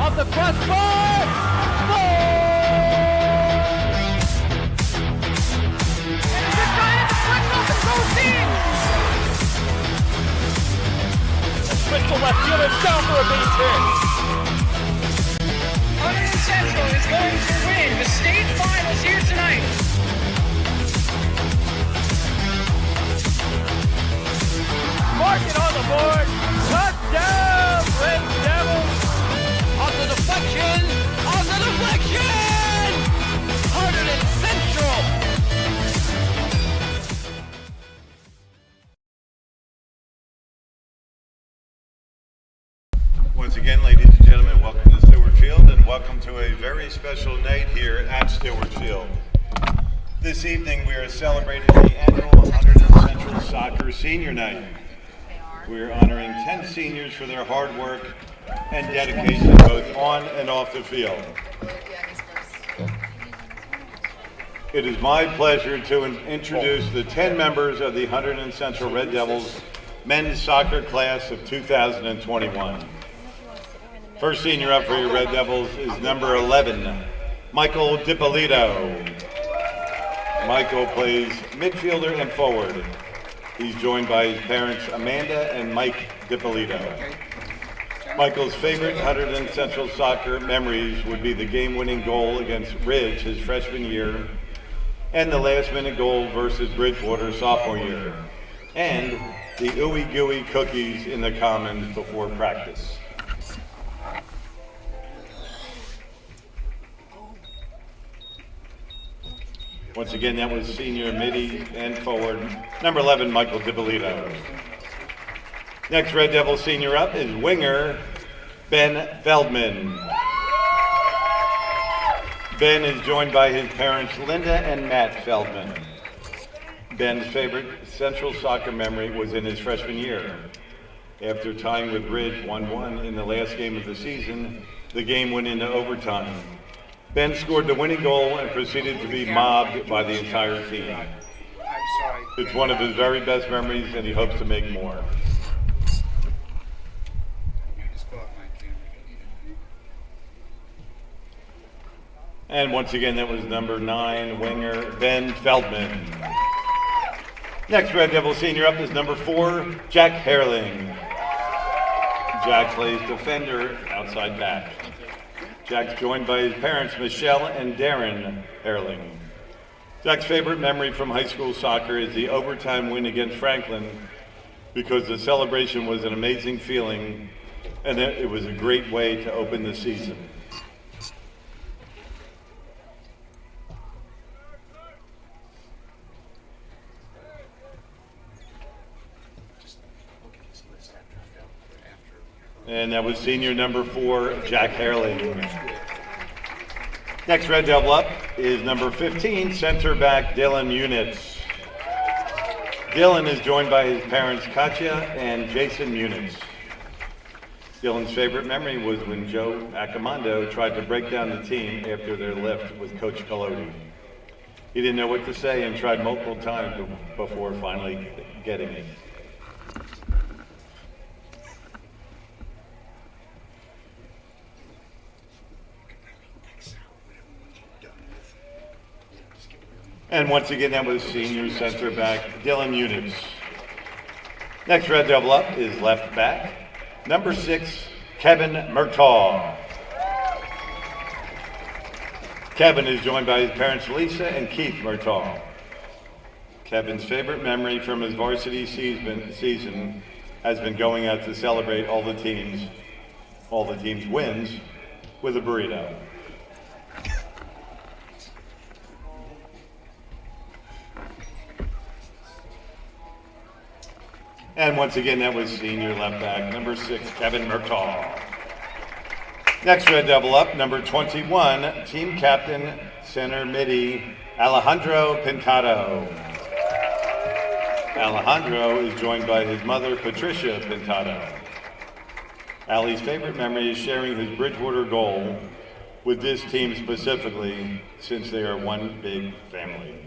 Off the crossbar! Goal! And they're trying to deflect off the goal team! Sprint to left field, it's down for a base hit. Hunterdon Central is going to win the state finals here tonight. Mark it on the board. Touchdown, Red Devils. On the deflection. On the deflection. Hunterdon Central. Once again, ladies and gentlemen, welcome to Stewart Field and welcome to a very special night here at Stewart Field. This evening we are celebrating the annual Hunterdon Central Soccer Senior Night. We are honoring 10 seniors for their hard work and dedication both on and off the field. It is my pleasure to introduce the 10 members of the Hunterdon Central Red Devils men's soccer class of 2021. First senior up for your Red Devils is number 11, Michael DiPolito. Michael plays midfielder and forward. He's joined by his parents, Amanda and Mike DiPolito. Michael's favorite Hunterdon Central soccer memories would be the game-winning goal against Ridge his freshman year, and the last-minute goal versus Bridgewater sophomore year, and the ooey gooey cookies in the commons before practice. Once again, that was senior midi and forward, number 11, Michael DiPolito. Next Red Devil senior up is winger Ben Feldman. Ben is joined by his parents, Linda and Matt Feldman. Ben's favorite Central soccer memory was in his freshman year. After tying with Ridge 1-1 in the last game of the season, the game went into overtime. Ben scored the winning goal and proceeded to be mobbed by the entire team. It's one of his very best memories and he hopes to make more. And once again, that was number 9, winger Ben Feldman. Next Red Devil senior up is number 4, Jack Herling. Jack plays defender outside back. Jack's joined by his parents, Michelle and Darren Herling. Jack's favorite memory from high school soccer is the overtime win against Franklin because the celebration was an amazing feeling and it was a great way to open the season. And that was senior number 4, Jack Herling. Next Red Devil up is number 15, center back Dylan Munitz. Dylan is joined by his parents, Katya and Jason Munitz. Dylan's favorite memory was when Joe Accomando tried to break down the team after their lift with Coach Colodi. He didn't know what to say and tried multiple times before finally getting it. And once again, that was senior center back Dylan Munitz. Next Red Devil up is left back, number 6, Kevin Murtaugh. Kevin is joined by his parents, Lisa and Keith Murtaugh. Kevin's favorite memory from his varsity season has been going out to celebrate all the teams' wins with a burrito. And once again, that was senior left back, number 6, Kevin Murtaugh. Next Red Devil up, number 21, team captain, center midi, Alejandro Pintado. Alejandro is joined by his mother, Patricia Pintado. Ali's favorite memory is sharing his Bridgewater goal with this team specifically, since they are one big family.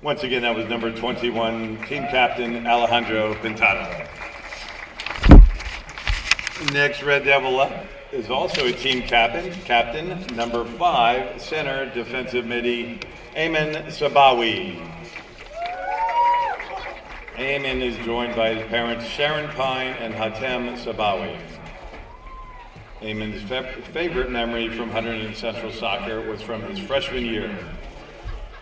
Once again, that was number 21, team captain Alejandro Pintado. Next Red Devil up is also a team captain, number 5, center defensive midi, Ayman Sabawi. Ayman is joined by his parents Sharon Pine and Hatem Sabawi. Ayman's favorite memory from Hunterdon Central Soccer was from his freshman year.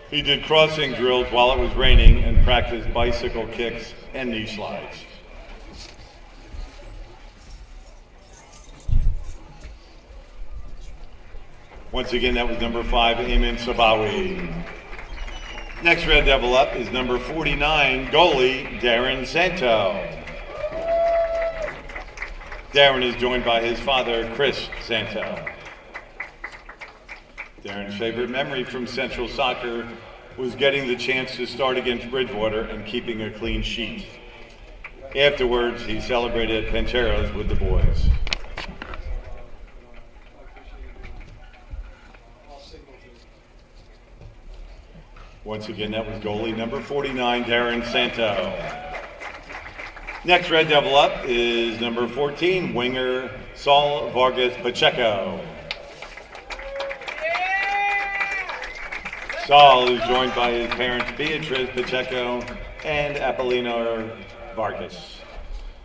He did crossing drills while it was raining and practiced bicycle kicks and knee slides. Once again, that was number 5, Ayman Sabawi. Next Red Devil up is number 49, goalie Delran Santo. Delran is joined by his father, Chris Santo. Darren's favorite memory from Central Soccer was getting the chance to start against Bridgewater and keeping a clean sheet. Afterwards, he celebrated Pancheros with the boys. Once again, that was goalie number 49, Delran Santo. Next Red Devil up is number 14, winger Saul Vargas Pacheco. Saul is joined by his parents Beatriz Pacheco and Apollino Vargas.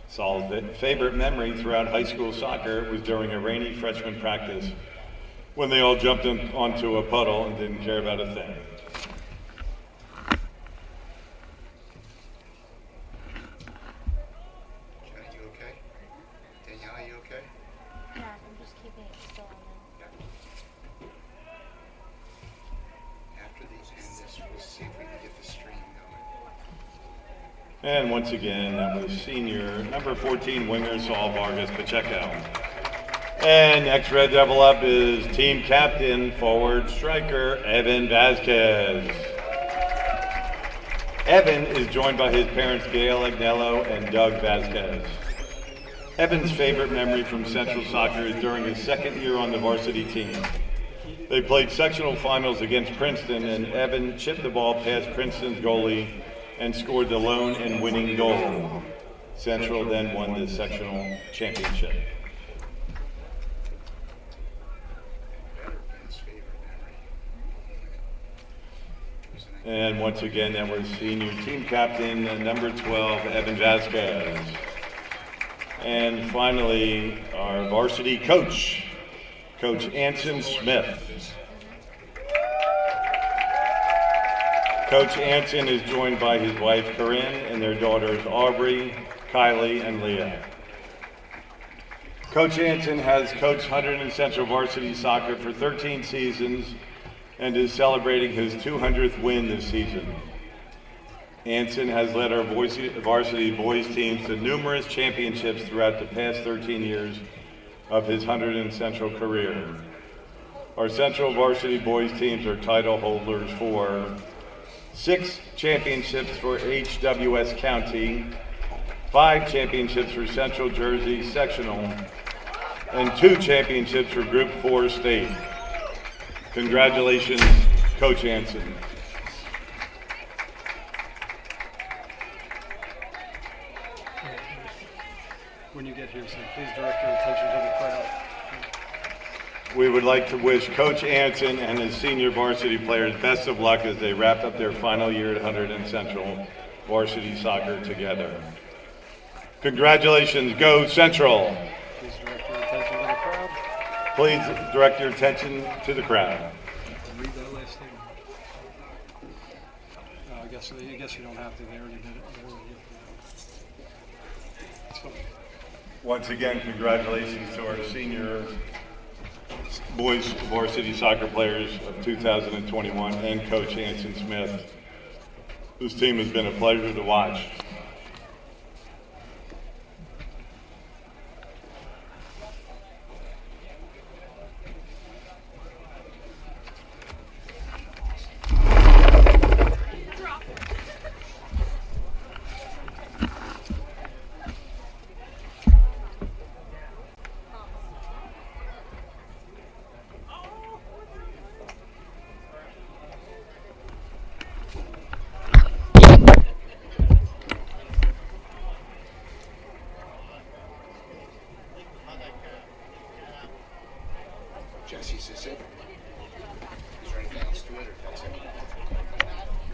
Saul's favorite memory throughout high school soccer was during a rainy freshman practice when they all jumped onto a puddle and didn't care about a thing. And once again, that was senior number 14 winger Saul Vargas Pacheco. And next Red Devil up is team captain, forward striker Evan Vasquez. Evan is joined by his parents Gail Agnello and Doug Vasquez. Evan's favorite memory from Central Soccer is during his second year on the varsity team. They played sectional finals against Princeton, and Evan chipped the ball past Princeton's goalie and scored the lone and winning goal. Central then won the sectional championship. And once again, that was senior team captain, number 12, Evan Vasquez. And finally, our varsity coach, Coach Anson Smith. Coach Anson is joined by his wife Corinne and their daughters Aubrey, Kylie, and Leah. Coach Anson has coached Hunterdon Central varsity soccer for 13 seasons and is celebrating his 200th win this season. Anson has led our varsity boys teams to numerous championships throughout the past 13 years of his Hunterdon Central career. Our Central varsity boys teams are title holders for 6 championships for HWS County, 5 championships for Central Jersey Sectional, and 2 championships for Group 4 State. Congratulations, Coach Anson. When you get here, so please direct your attention to the crowd. We would like to wish Coach Anson and his senior varsity players best of luck as they wrap up their final year at Hunterdon Central varsity soccer together. Congratulations, go Central! Please direct your attention to the crowd. Please direct your attention to the crowd. Read that last thing. I guess you don't have to. They already did it. It's fine. Once again, congratulations to our senior boys varsity soccer players of 2021 and Coach Anson Smith. This team has been a pleasure to watch.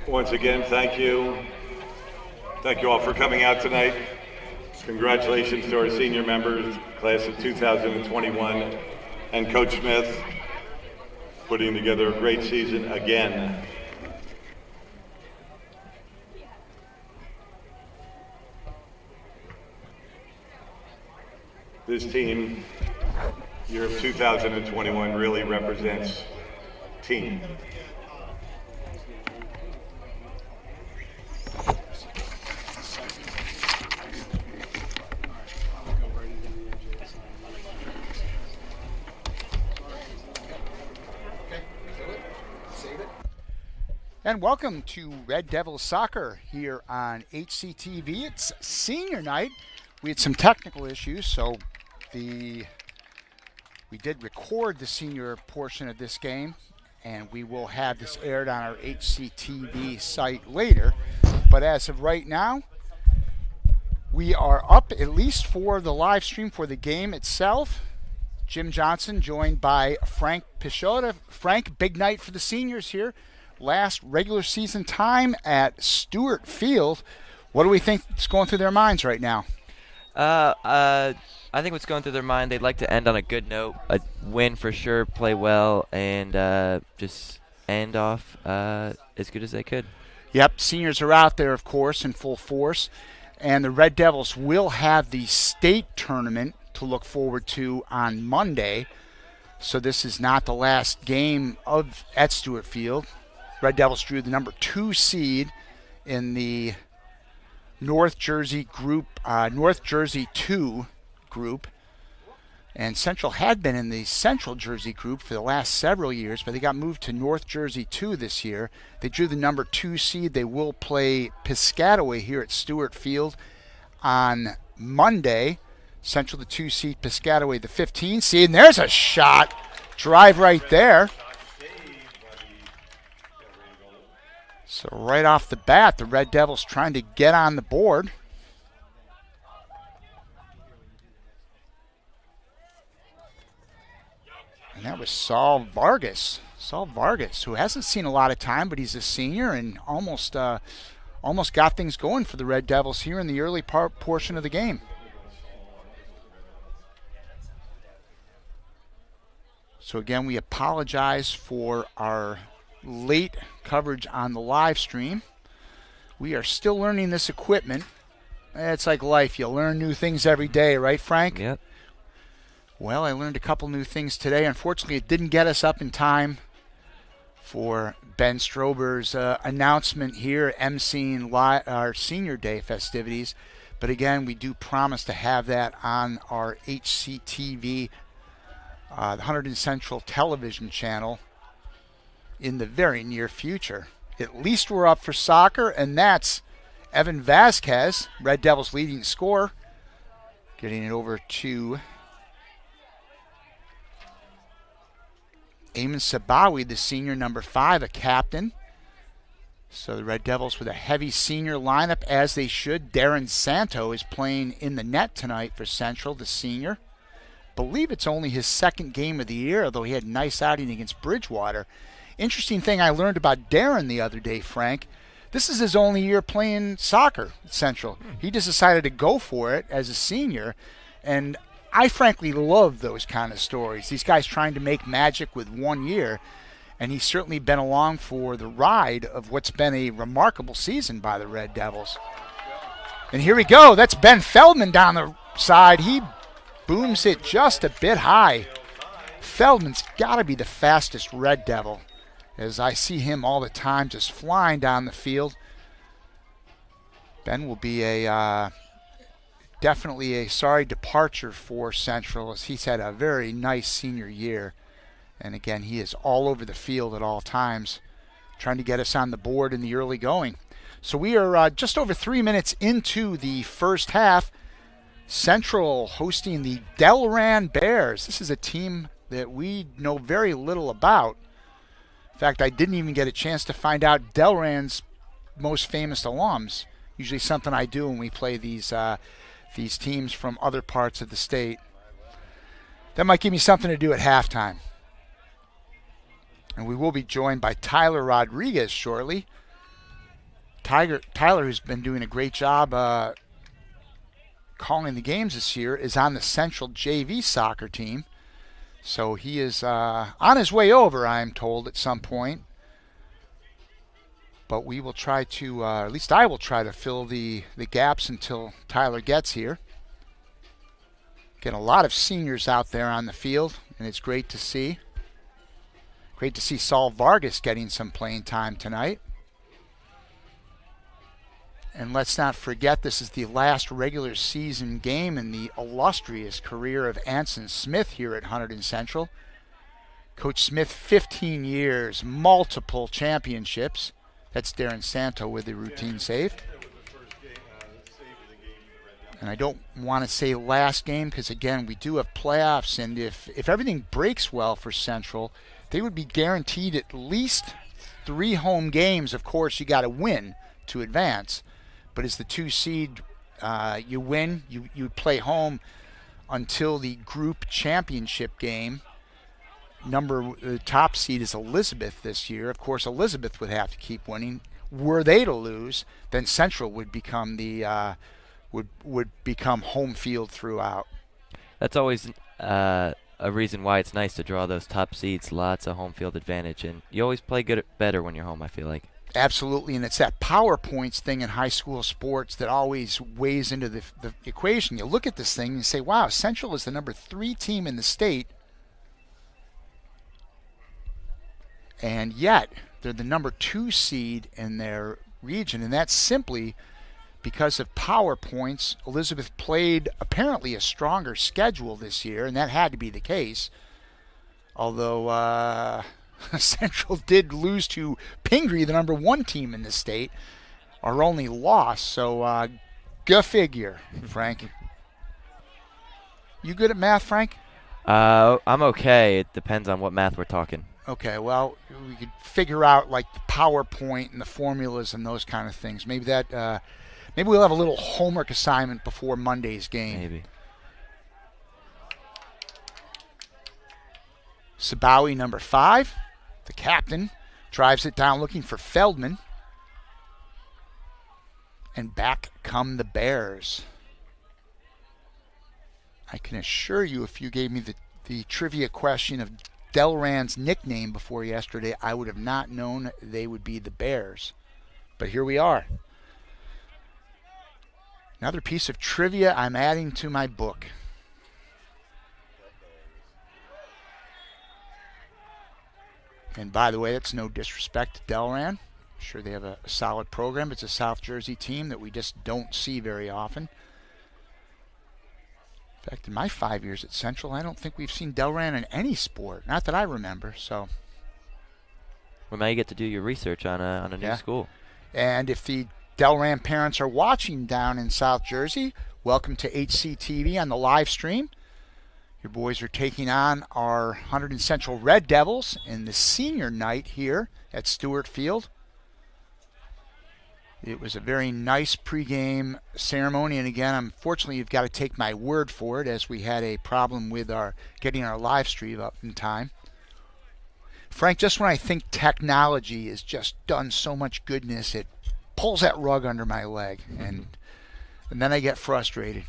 Once again, thank you. Thank you all for coming out tonight. Congratulations to our senior members, class of 2021, and Coach Smith, putting together a great season again. This team, year of 2021, really represents team. And welcome to Red Devils Soccer here on HCTV. It's senior night. We had some technical issues, so we did record the senior portion of this game, and we will have this aired on our HCTV site later. But as of right now, we are up at least for the live stream for the game itself. Jim Johnson joined by Frank Pichota. Frank, big night for the seniors here. Last regular season time at Stewart Field. What do we think is going through their minds right now? I think what's going through their mind, they'd like to end on a good note, a win for sure, play well, and just end off as good as they could. Yep, seniors are out there, of course, in full force, and the Red Devils will have the state tournament to look forward to on Monday, so this is not the last game at Stewart Field. Red Devils drew the number 2 seed in the North Jersey 2 group, and Central had been in the Central Jersey group for the last several years, but they got moved to North Jersey 2 this year. They drew the number 2 seed. They will play Piscataway here at Stewart Field on Monday. Central the 2 seed, Piscataway the 15 seed, and there's a shot. Drive right there. So right off the bat, the Red Devils trying to get on the board. And that was Saul Vargas. Saul Vargas, who hasn't seen a lot of time, but he's a senior and almost got things going for the Red Devils here in the early portion of the game. So again, we apologize for our late coverage on the live stream. We are still learning this equipment. It's like life. You learn new things every day, right, Frank? Yep. Well, I learned a couple new things today. Unfortunately, it didn't get us up in time for Ben Strober's announcement here, emceeing our Senior Day festivities. But again, we do promise to have that on our HCTV, the Hunterdon Central television channel, in the very near future. At least we're up for soccer, and that's Evan Vasquez, Red Devils' leading scorer, getting it over to Eamon Sabawi, the senior, number 5, a captain. So the Red Devils with a heavy senior lineup, as they should. Darren Santo is playing in the net tonight for Central, the senior. Believe it's only his second game of the year, although he had a nice outing against Bridgewater. Interesting thing I learned about Darren the other day, Frank. This is his only year playing soccer at Central. He just decided to go for it as a senior, and I frankly love those kind of stories. These guys trying to make magic with 1 year, and he's certainly been along for the ride of what's been a remarkable season by the Red Devils. And here we go. That's Ben Feldman down the side. He booms it just a bit high. Feldman's got to be the fastest Red Devil, as I see him all the time just flying down the field. Ben will be definitely a sorry departure for Central, as he's had a very nice senior year. And again, he is all over the field at all times, trying to get us on the board in the early going. So we are just over 3 minutes into the first half. Central hosting the Delran Bears. This is a team that we know very little about. In fact, I didn't even get a chance to find out Delran's most famous alums. Usually something I do when we play these teams from other parts of the state. That might give me something to do at halftime. And we will be joined by Tyler Rodriguez shortly. Tyler, who's been doing a great job calling the games this year, is on the Central JV soccer team. So he is on his way over, I'm told, at some point. But we will try to, at least I will try to fill the gaps until Tyler gets here. Getting a lot of seniors out there on the field, and it's great to see. Great to see Saul Vargas getting some playing time tonight. And let's not forget, this is the last regular season game in the illustrious career of Anson Smith here at Hunterdon Central. Coach Smith, 15 years, multiple championships. That's Darren Santo with the routine save. And I don't want to say last game because, again, we do have playoffs. And if everything breaks well for Central, they would be guaranteed at least 3 home games. Of course, you got to win to advance. But as the 2 seed, you win, you play home until the group championship game. The top seed is Elizabeth this year. Of course, Elizabeth would have to keep winning. Were they to lose, then Central would become would become home field throughout. That's always a reason why it's nice to draw those top seeds. Lots of home field advantage, and you always play better when you're home, I feel like. Absolutely, and it's that power points thing in high school sports that always weighs into the equation. You look at this thing and you say, wow, Central is the number 3 team in the state, and yet they're the number 2 seed in their region, and that's simply because of power points. Elizabeth played apparently a stronger schedule this year, and that had to be the case, although Central did lose to Pingree, the number 1 team in the state, our only loss. So go figure, Frank. You good at math, Frank? I'm okay. It depends on what math we're talking. Okay, well, we could figure out like the PowerPoint and the formulas and those kind of things. Maybe we'll have a little homework assignment before Monday's game. Maybe. Sabawi, number 5. The captain drives it down looking for Feldman. And back come the Bears. I can assure you, if you gave me the trivia question of Delran's nickname before yesterday, I would have not known they would be the Bears. But here we are. Another piece of trivia I'm adding to my book. And by the way, that's no disrespect to Delran. I'm sure they have a solid program. It's a South Jersey team that we just don't see very often. In fact, in my 5 years at Central, I don't think we've seen Delran in any sport. Not that I remember. So, well, now you get to do your research on a new school. And if the Delran parents are watching down in South Jersey, welcome to HCTV on the live stream. Your boys are taking on our Hunterdon Central Red Devils in the senior night here at Stewart Field. It was a very nice pregame ceremony, and again, unfortunately, you've got to take my word for it, as we had a problem with getting our live stream up in time. Frank, just when I think technology has just done so much goodness, it pulls that rug under my leg, and then I get frustrated.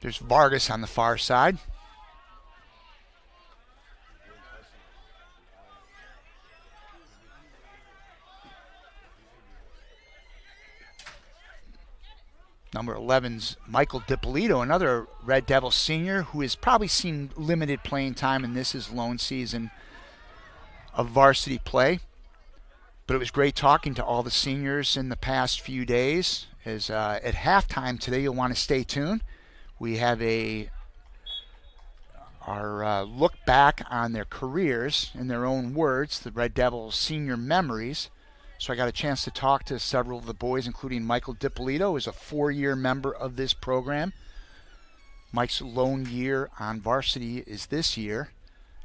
There's Vargas on the far side. Number 11's Michael DiPolito, another Red Devil senior who has probably seen limited playing time, and this is lone season of varsity play. But it was great talking to all the seniors in the past few days. As at halftime today, you'll want to stay tuned. We have our look back on their careers in their own words, the Red Devils senior memories. So I got a chance to talk to several of the boys, including Michael DiPolito, who is a 4-year member of this program. Mike's lone year on varsity is this year.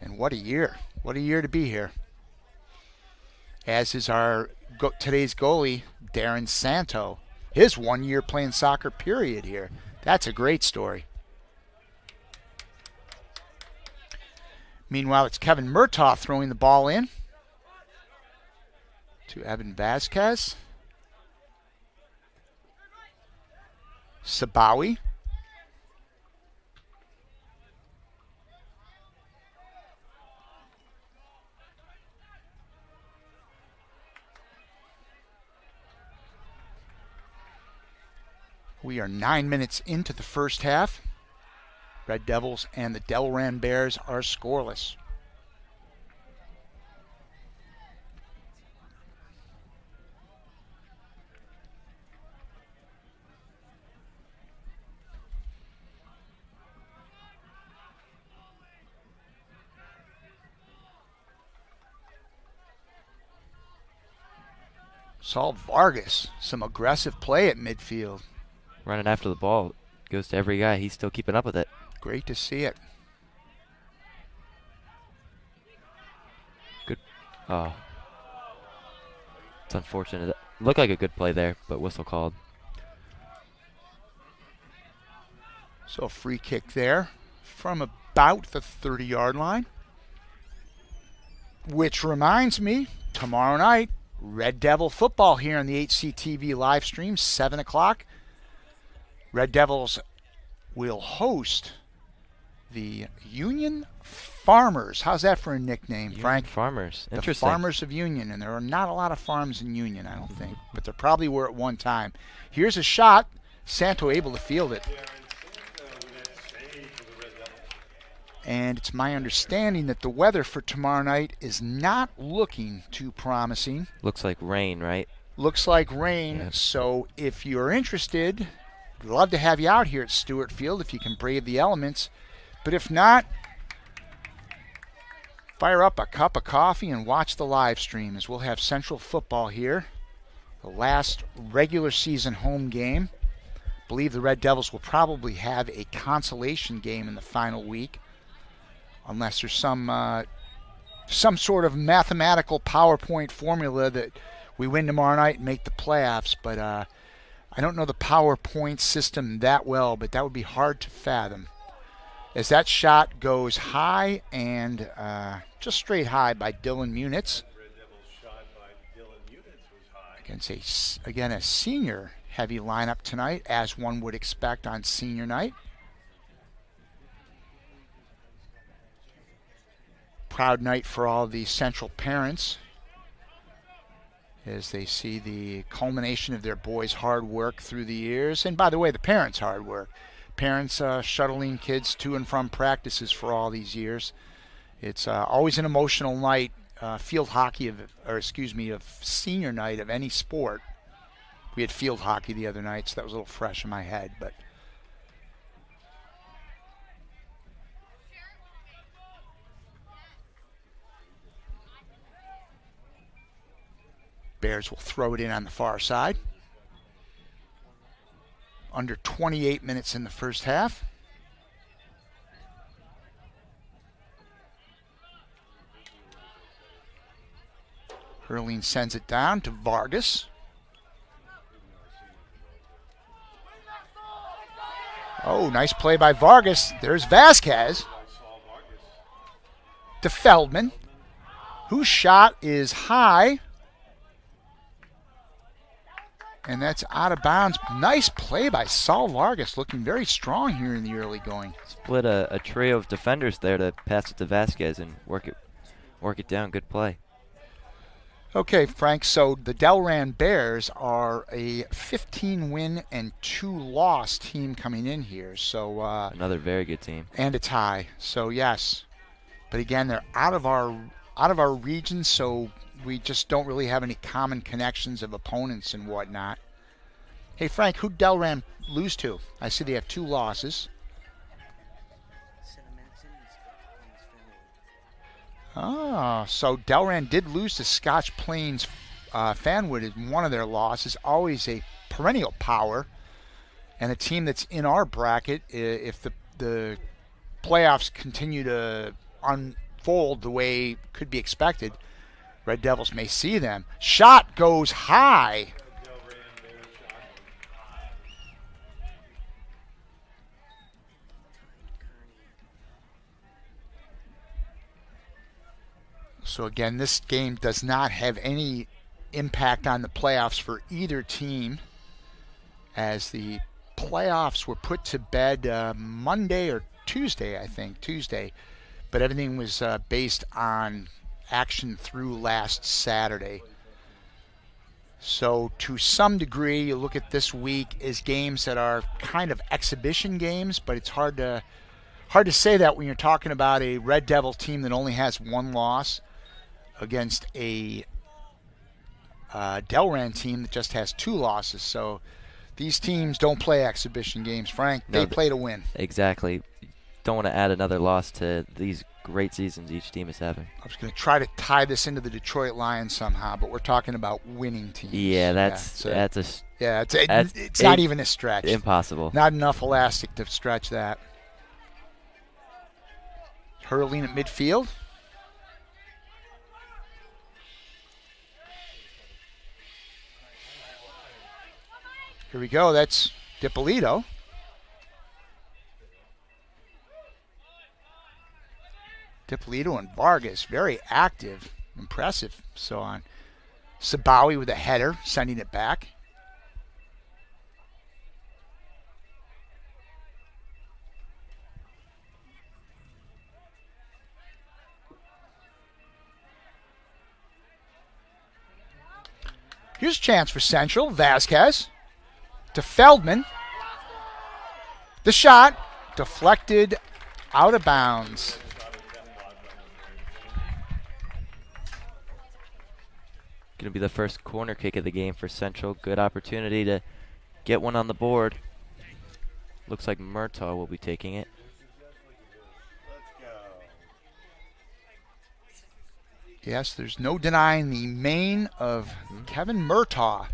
And what a year. What a year to be here. As is our today's goalie, Darren Santo. His 1 year playing soccer period here. That's a great story. Meanwhile, it's Kevin Murtaugh throwing the ball in to Evan Vasquez. Sabawi. We are 9 minutes into the first half. Red Devils and the Delran Bears are scoreless. Saul Vargas, some aggressive play at midfield. Running after the ball. Goes to every guy. He's still keeping up with it. Great to see it. Good. Oh. It's unfortunate. Looked like a good play there, but whistle called. So a free kick there from about the 30-yard line. Which reminds me, tomorrow night, Red Devil football here on the HCTV live stream, 7 o'clock. Red Devils will host the Union Farmers. How's that for a nickname, Union Frank? Farmers. The Interesting. Farmers of Union, and there are not a lot of farms in Union, I don't think, but there probably were at one time. Here's a shot. Santo able to field it. And it's my understanding that the weather for tomorrow night is not looking too promising. Looks like rain, right? Looks like rain, Yep. so if you're interested, we'd love to have you out here at Stewart Field if you can brave the elements. But if not, fire up a cup of coffee and watch the live stream as we'll have Central football here. The last regular season home game. I believe the Red Devils will probably have a consolation game in the final week, unless there's some sort of mathematical PowerPoint formula that we win tomorrow night and make the playoffs. But I don't know the PowerPoint system that well, but that would be hard to fathom. As that shot goes high and just straight high by Dylan Munitz. Against a senior heavy lineup tonight, as one would expect on senior night. Proud night for all the Central parents as they see the culmination of their boys' hard work through the years. And by the way, the parents' hard work. Parents shuttling kids to and from practices for all these years. It's always an emotional night, field hockey of senior night of any sport. We had field hockey the other night, so that was a little fresh in my head. But Bears will throw it in on the far side. Under 28 minutes in the first half. Hurling sends it down to Vargas. Oh, nice play by Vargas. There's Vasquez. To Feldman, whose shot is high. And that's out of bounds. Nice play by Saul Vargas, looking very strong here in the early going. Split a trio of defenders there to pass it to Vasquez and work it down. Good play. Okay, Frank, so the Delran Bears are a 15-win and 2-loss team coming in here. So Another very good team. and a tie. So yes. But again, they're out of our region, so we just don't really have any common connections of opponents and whatnot. Hey, Frank, who'd Delran lose to? I see they have 2 losses. Ah, so Delran did lose to Scotch Plains Fanwood in one of their losses. Always a perennial power, and a team that's in our bracket. If the playoffs continue to unfold the way could be expected, Red Devils may see them. Shot goes high. So again, this game does not have any impact on the playoffs for either team, as the playoffs were put to bed Monday or Tuesday, I think, Tuesday. But everything was based on action through last Saturday. So to some degree, you look at this week as games that are kind of exhibition games, but it's hard to say that when you're talking about a Red Devil team that only has one loss against a Delran team that just has 2 losses. So these teams don't play exhibition games, Frank. They play to win. Exactly. Don't want to add another loss to these great seasons each team is having. I was going to try to tie this into the Detroit Lions somehow, but we're talking about winning teams. Yeah, it's not even a stretch. Impossible. Not enough elastic to stretch that. Hurling at midfield. Here we go. That's Dippolito. Dippolito and Vargas, very active, impressive, so on. Sabawi with a header, sending it back. Here's a chance for Central. Vasquez to Feldman. The shot deflected out of bounds. Going to be the first corner kick of the game for Central. Good opportunity to get one on the board. Looks like Murtaugh will be taking it. Yes, there's no denying the mane of Kevin Murtaugh.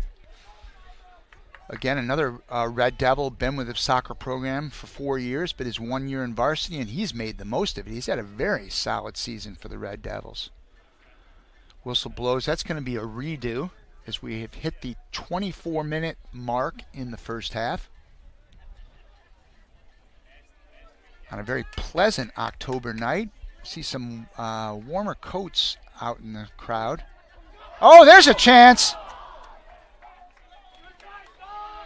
Again, another Red Devil, been with the soccer program for 4 years, but is 1 year in varsity, and he's made the most of it. He's had a very solid season for the Red Devils. Whistle blows. That's going to be a redo as we have hit the 24-minute mark in the first half. On a very pleasant October night. See some warmer coats out in the crowd. Oh, there's a chance.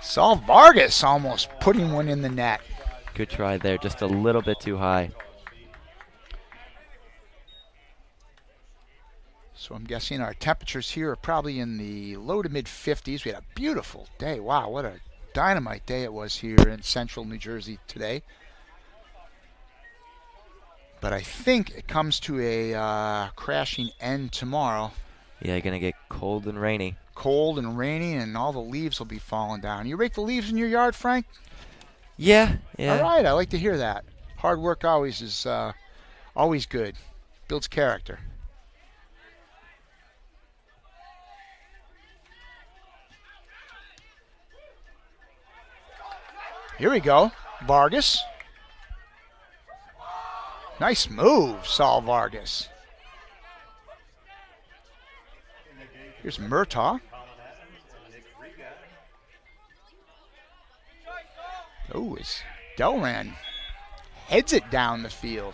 Saul Vargas almost putting one in the net. Good try there, just a little bit too high. So I'm guessing our temperatures here are probably in the low to mid 50s. We had a beautiful day. Wow, what a dynamite day it was here in central New Jersey today. But I think it comes to a crashing end tomorrow. Yeah, you're going to get cold and rainy. Cold and rainy, and all the leaves will be falling down. You rake the leaves in your yard, Frank? Yeah. All right, I like to hear that. Hard work always is always good. Builds character. Here we go. Vargas. Nice move, Saul Vargas. Here's Murtaugh. Oh, it's Delran. Heads it down the field.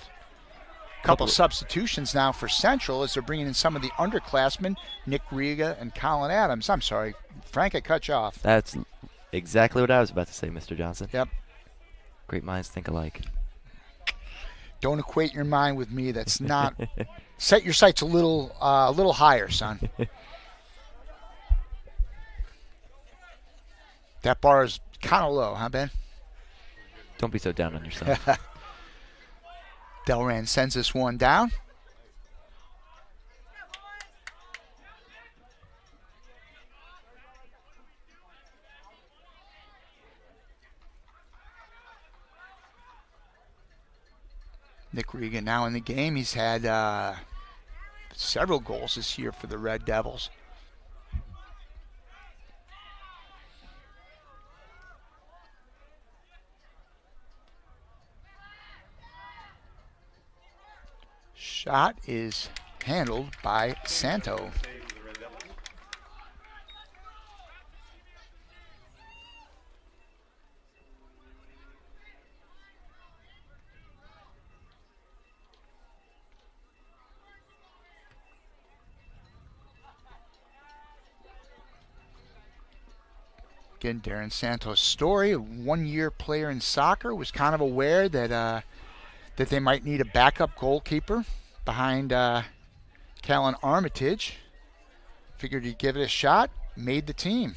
Couple substitutions now for Central as they're bringing in some of the underclassmen, Nick Riga and Colin Adams. I'm sorry, Frank, I cut you off. That's exactly what I was about to say, Mr. Johnson. Yep. Great minds think alike. Don't equate your mind with me. That's not. Set your sights a little higher, son. That bar is kind of low, huh, Ben? Don't be so down on yourself. Delran sends this one down. Nick Regan now in the game. He's had several goals this year for the Red Devils. Shot is handled by Santo. in Darren Santos' story. A one-year player in soccer, was kind of aware that that they might need a backup goalkeeper behind Callan Armitage. Figured he'd give it a shot, made the team.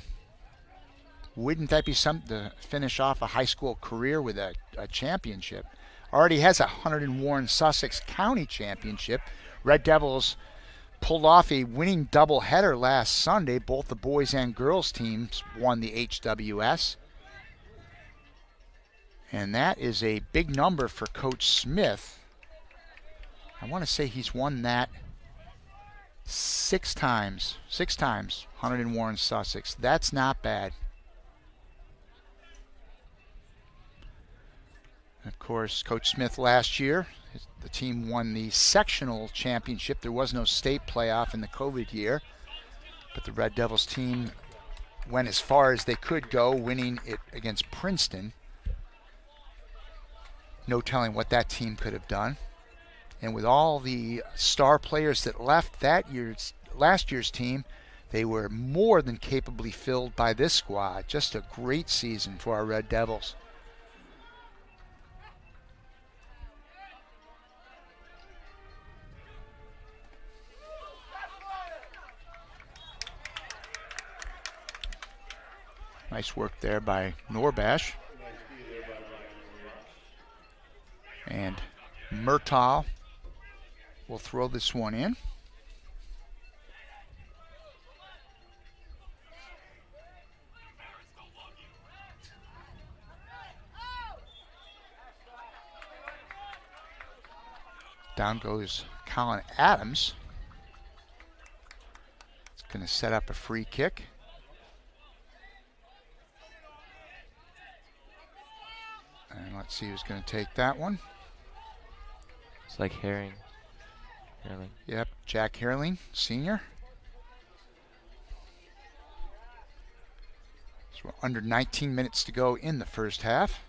Wouldn't that be something to finish off a high school career with a championship? Already has a Hunterdon Warren Sussex County Championship. Red Devils pulled off a winning doubleheader last Sunday. Both the boys and girls teams won the HWS. And that is a big number for Coach Smith. I want to say he's won that 6 times. 6 times, Hunterdon Warren Sussex. That's not bad. Of course, Coach Smith last year, the team won the sectional championship. There was no state playoff in the COVID year, but the Red Devils team went as far as they could go, winning it against Princeton. No telling what that team could have done. And with all the star players that left last year's team, they were more than capably filled by this squad. Just a great season for our Red Devils. Nice work there by Norbash. And Murtaugh will throw this one in. Down goes Colin Adams. It's going to set up a free kick. And let's see who's going to take that one. It's like Herring. Yep, Jack Herling, senior. So we're under 19 minutes to go in the first half.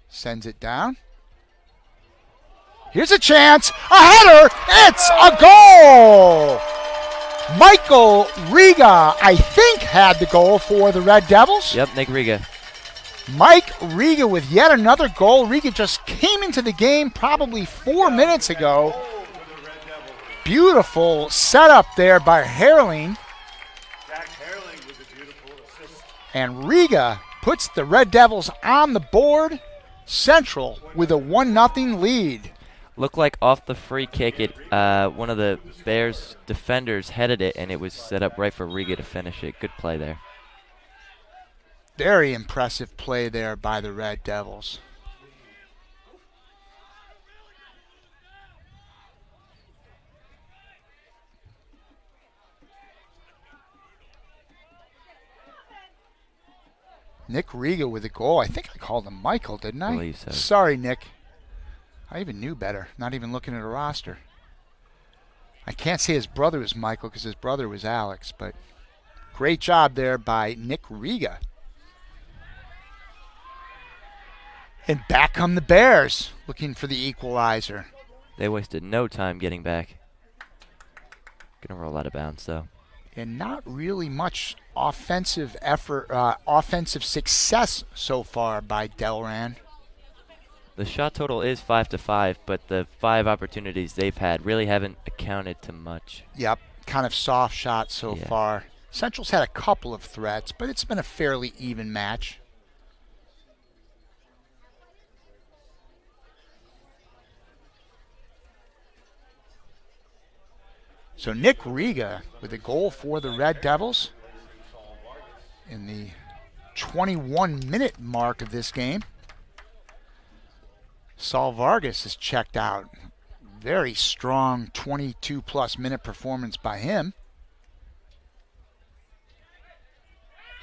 Sends it down. Here's a chance. A header. It's a goal. Michael Riga, I think, had the goal for the Red Devils. Yep, Nick Riga. Mike Riga with yet another goal. Riga just came into the game probably 4 minutes ago. Beautiful setup there by Herling. Jack Herling with a beautiful assist. And Riga puts the Red Devils on the board. Central with a 1-0 lead. Looked like off the free kick, one of the Bears defenders headed it, and it was set up right for Riga to finish it. Good play there. Very impressive play there by the Red Devils. Nick Riga with a goal. I think I called him Michael, didn't I? I believe so. Sorry, Nick. I even knew better, not even looking at a roster. I can't say his brother was Michael because his brother was Alex, but great job there by Nick Riga. And back come the Bears, looking for the equalizer. They wasted no time getting back. Gonna roll out of bounds, though. And not really much offensive effort, offensive success so far by Delran. The shot total is 5-5, but the 5 opportunities they've had really haven't accounted to much. Yep, kind of soft shot so far. Central's had a couple of threats, but it's been a fairly even match. So Nick Riga with a goal for the Red Devils in the 21-minute mark of this game. Saul Vargas is checked out. Very strong 22-plus minute performance by him.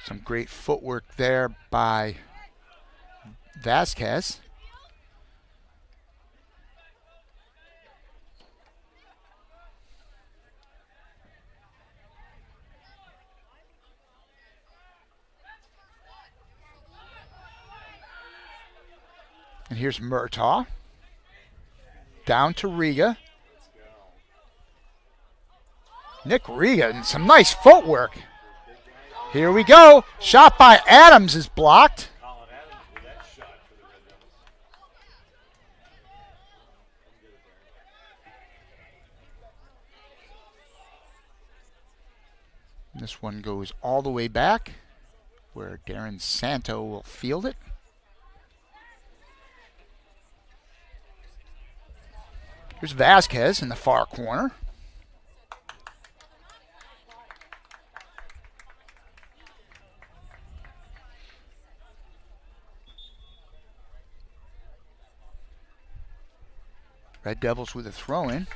Some great footwork there by Vasquez. And here's Murtaugh. Down to Riga. Nick Riga, and some nice footwork. Here we go. Shot by Adams is blocked. Colin Adams with that shot for the Red Devils. This one goes all the way back where Darren Santo will field it. Here's Vasquez in the far corner. Red Devils with a throw-in.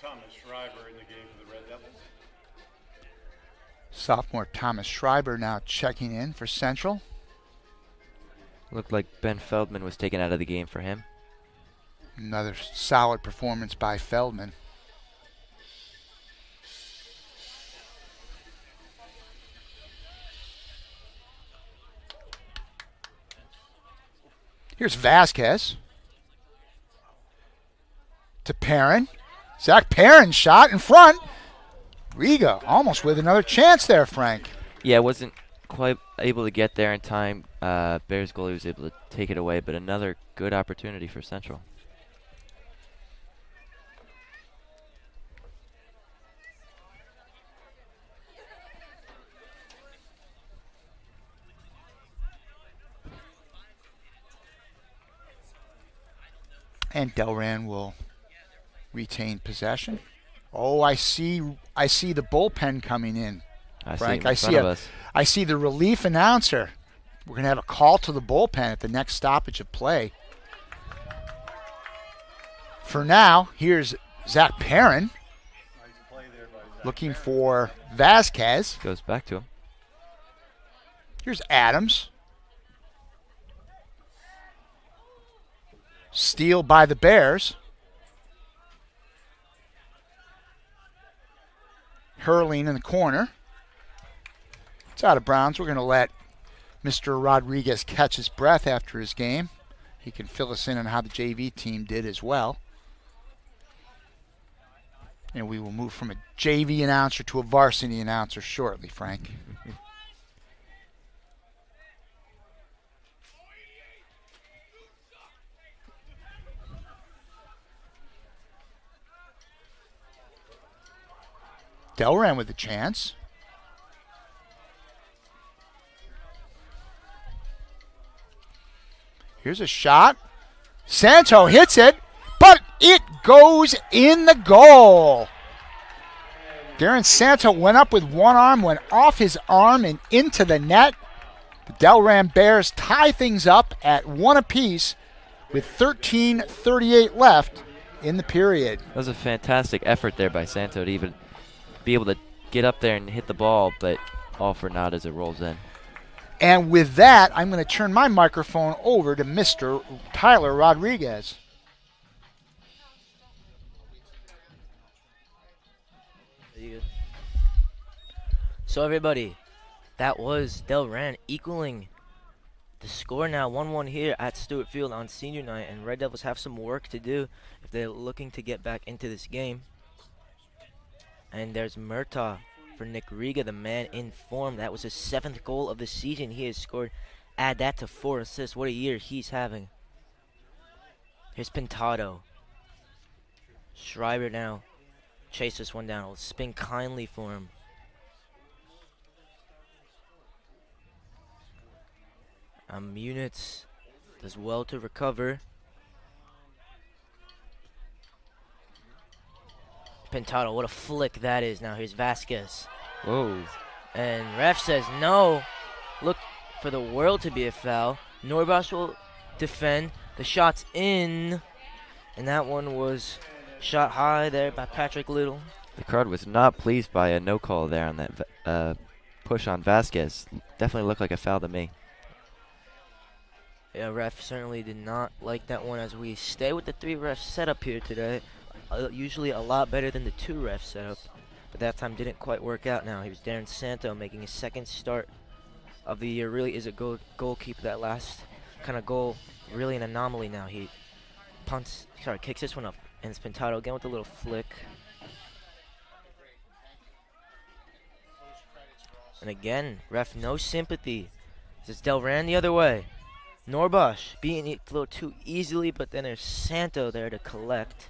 Thomas Schreiber in the game for the Red Devils. Sophomore Thomas Schreiber now checking in for Central. Looked like Ben Feldman was taken out of the game for him. Another solid performance by Feldman. Here's Vasquez. To Perrin. Zach Perrin shot in front. Riga almost with another chance there, Frank. Yeah, wasn't quite able to get there in time. Bears goalie was able to take it away, but another good opportunity for Central. And Delran will retain possession. Oh, I see the bullpen coming in. Frank, I see the relief announcer. We're going to have a call to the bullpen at the next stoppage of play. For now, here's Zach Perrin looking for Vasquez. Goes back to him. Here's Adams. Steal by the Bears. Hurling in the corner. It's out of bounds. We're going to let Mr. Rodriguez catch his breath after his game. He can fill us in on how the JV team did as well. And we will move from a JV announcer to a varsity announcer shortly, Frank. Delran with a chance. Here's a shot. Santo hits it, but it goes in the goal. Darren Santo went up with one arm, went off his arm and into the net. The Delran Bears tie things up at one apiece with 13:38 left in the period. That was a fantastic effort there by Santo to even be able to get up there and hit the ball, but all for naught as it rolls in. And with that, I'm going to turn my microphone over to Mr. Tyler Rodriguez. So everybody, that was Delran equaling the score now 1-1 here at Stewart Field on senior night, and Red Devils have some work to do if they're looking to get back into this game. And there's Murtaugh for Nick Riga, the man in form. That was his 7th goal of the season. He has scored. Add that to 4 assists. What a year he's having. Here's Pintado. Schreiber now. Chase this one down. It'll spin kindly for him. Munitz does well to recover. Pintado, what a flick that is. Now here's Vasquez. Whoa. And ref says no. Look for the world to be a foul. Norbosch will defend. The shot's in. And that one was shot high there by Patrick Little. The crowd was not pleased by a no call there on that push on Vasquez. Definitely looked like a foul to me. Yeah, ref certainly did not like that one as we stay with the 3 ref setup here today. Usually a lot better than the 2 ref setup, but that time didn't quite work out now. Here's Darren Santo making his 2nd start of the year. Really is a goalkeeper. That last kind of goal, really an anomaly now. He kicks this one up, and it's Pintado again with a little flick. And again, ref, no sympathy. This is Delran the other way. Norbosh beating it a little too easily, but then there's Santo there to collect.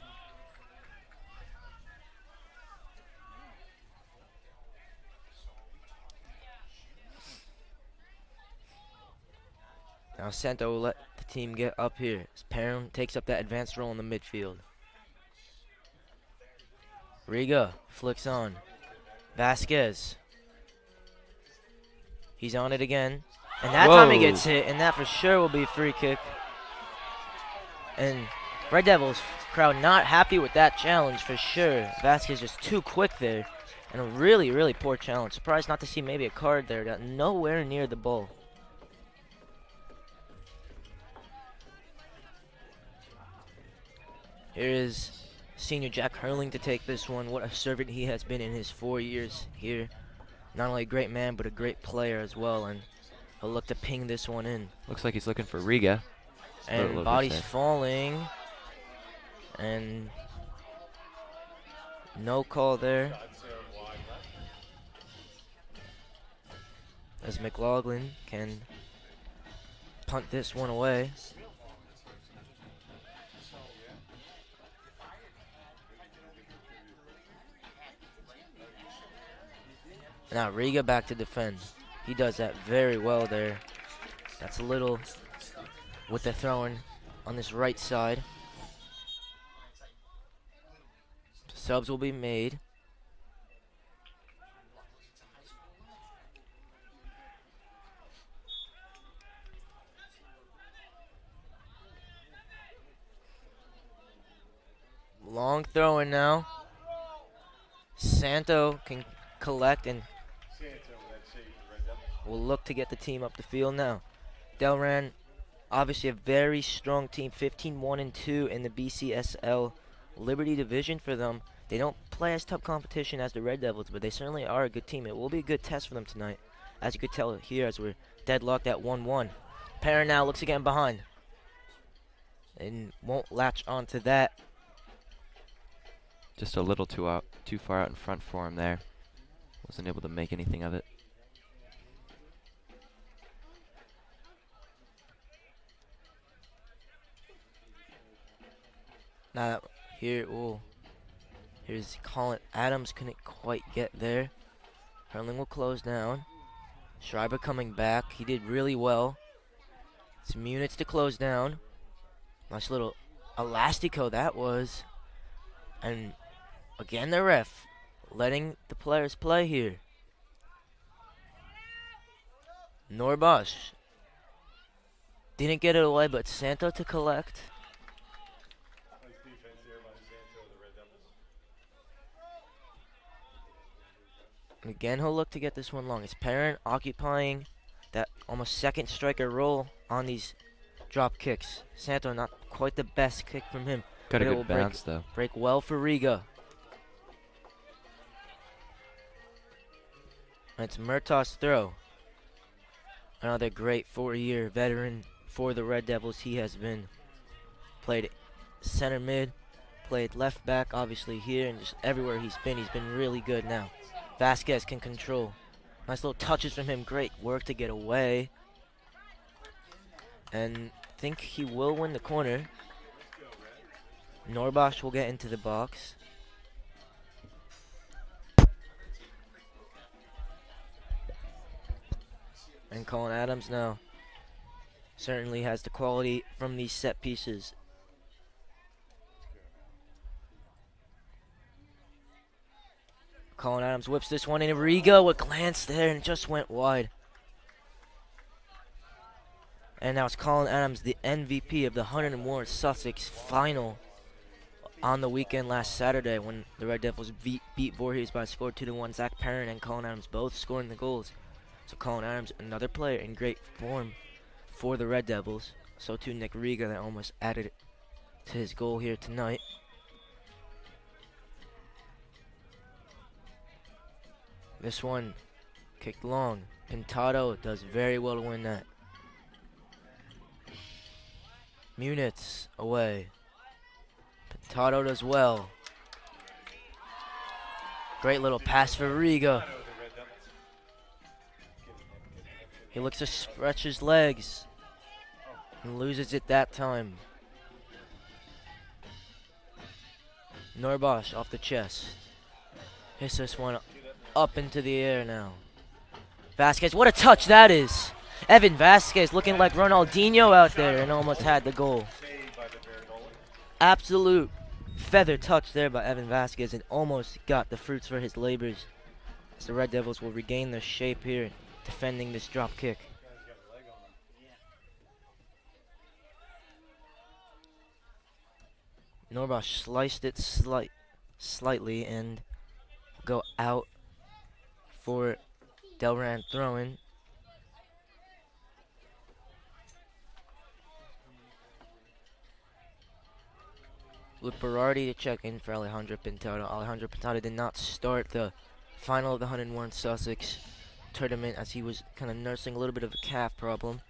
Now Santo will let the team get up here as Perrin takes up that advanced role in the midfield. Riga flicks on. Vasquez. He's on it again. And that time he gets hit, and that for sure will be a free kick. And Red Devils crowd not happy with that challenge for sure. Vasquez just too quick there. And a really, really poor challenge. Surprised not to see maybe a card there. Got nowhere near the ball. Here is senior Jack Hurling to take this one. What a servant he has been in his 4 years here. Not only a great man, but a great player as well. And he'll look to ping this one in. Looks like he's looking for Riga. And body's falling. And no call there. As McLaughlin can punt this one away. Now Riga back to defend. He does that very well there. That's a little with the throwing on this right side. Subs will be made. Long throwing now. Santo can collect and will look to get the team up the field now. Delran, obviously a very strong team, 15-1-2 in the BCSL Liberty Division for them. They don't play as tough competition as the Red Devils, but they certainly are a good team. It will be a good test for them tonight, as you could tell here as we're deadlocked at 1-1. Perrin now looks again behind and won't latch onto that. Just a little too far out in front for him there. Wasn't able to make anything of it. Now here's Colin Adams, couldn't quite get there. Hurling will close down. Schreiber coming back, he did really well. Some units to close down. Nice little elastico that was. And again the ref letting the players play here. Norbosh didn't get it away, but Santo to collect. Again, he'll look to get this one long. It's Perrin occupying that almost second striker role on these drop kicks. Santo not quite the best kick from him. Got a good bounce though. Break well for Riga. It's Murtaugh's throw. Another great 4-year veteran for the Red Devils. He has been played center mid, played left back obviously here, and just everywhere he's been really good now. Vasquez can control. Nice little touches from him. Great work to get away. And I think he will win the corner. Norbosh will get into the box. And Colin Adams now certainly has the quality from these set pieces. Colin Adams whips this one in. Riga with glance there and just went wide. And now it's Colin Adams, the MVP of the Hunterdon Warren Sussex final on the weekend last Saturday when the Red Devils beat Voorhees by a score 2-1. Zach Perrin and Colin Adams both scoring the goals. So Colin Adams, another player in great form for the Red Devils. So too Nick Riga, that almost added to his goal here tonight. This one Kicked long. Pintado does very well to win that. Munitz away. Pintado does well. Great little pass for Riga. He looks to stretch his legs and loses it that time. Norbosh off the chest. Hits this one up into the air now. Vasquez, what a touch that is. Evan Vasquez looking like Ronaldinho out there and almost had the goal. Absolute feather touch there by Evan Vasquez and almost got the fruits for his labors. As the Red Devils will regain their shape here, defending this drop kick. Norbosh sliced it slightly and go out for Delran throwing. Luke Berardi to check in for Alejandro Pintado. Alejandro Pintado did not start the final of the 101 Sussex tournament as he was kind of nursing a little bit of a calf problem.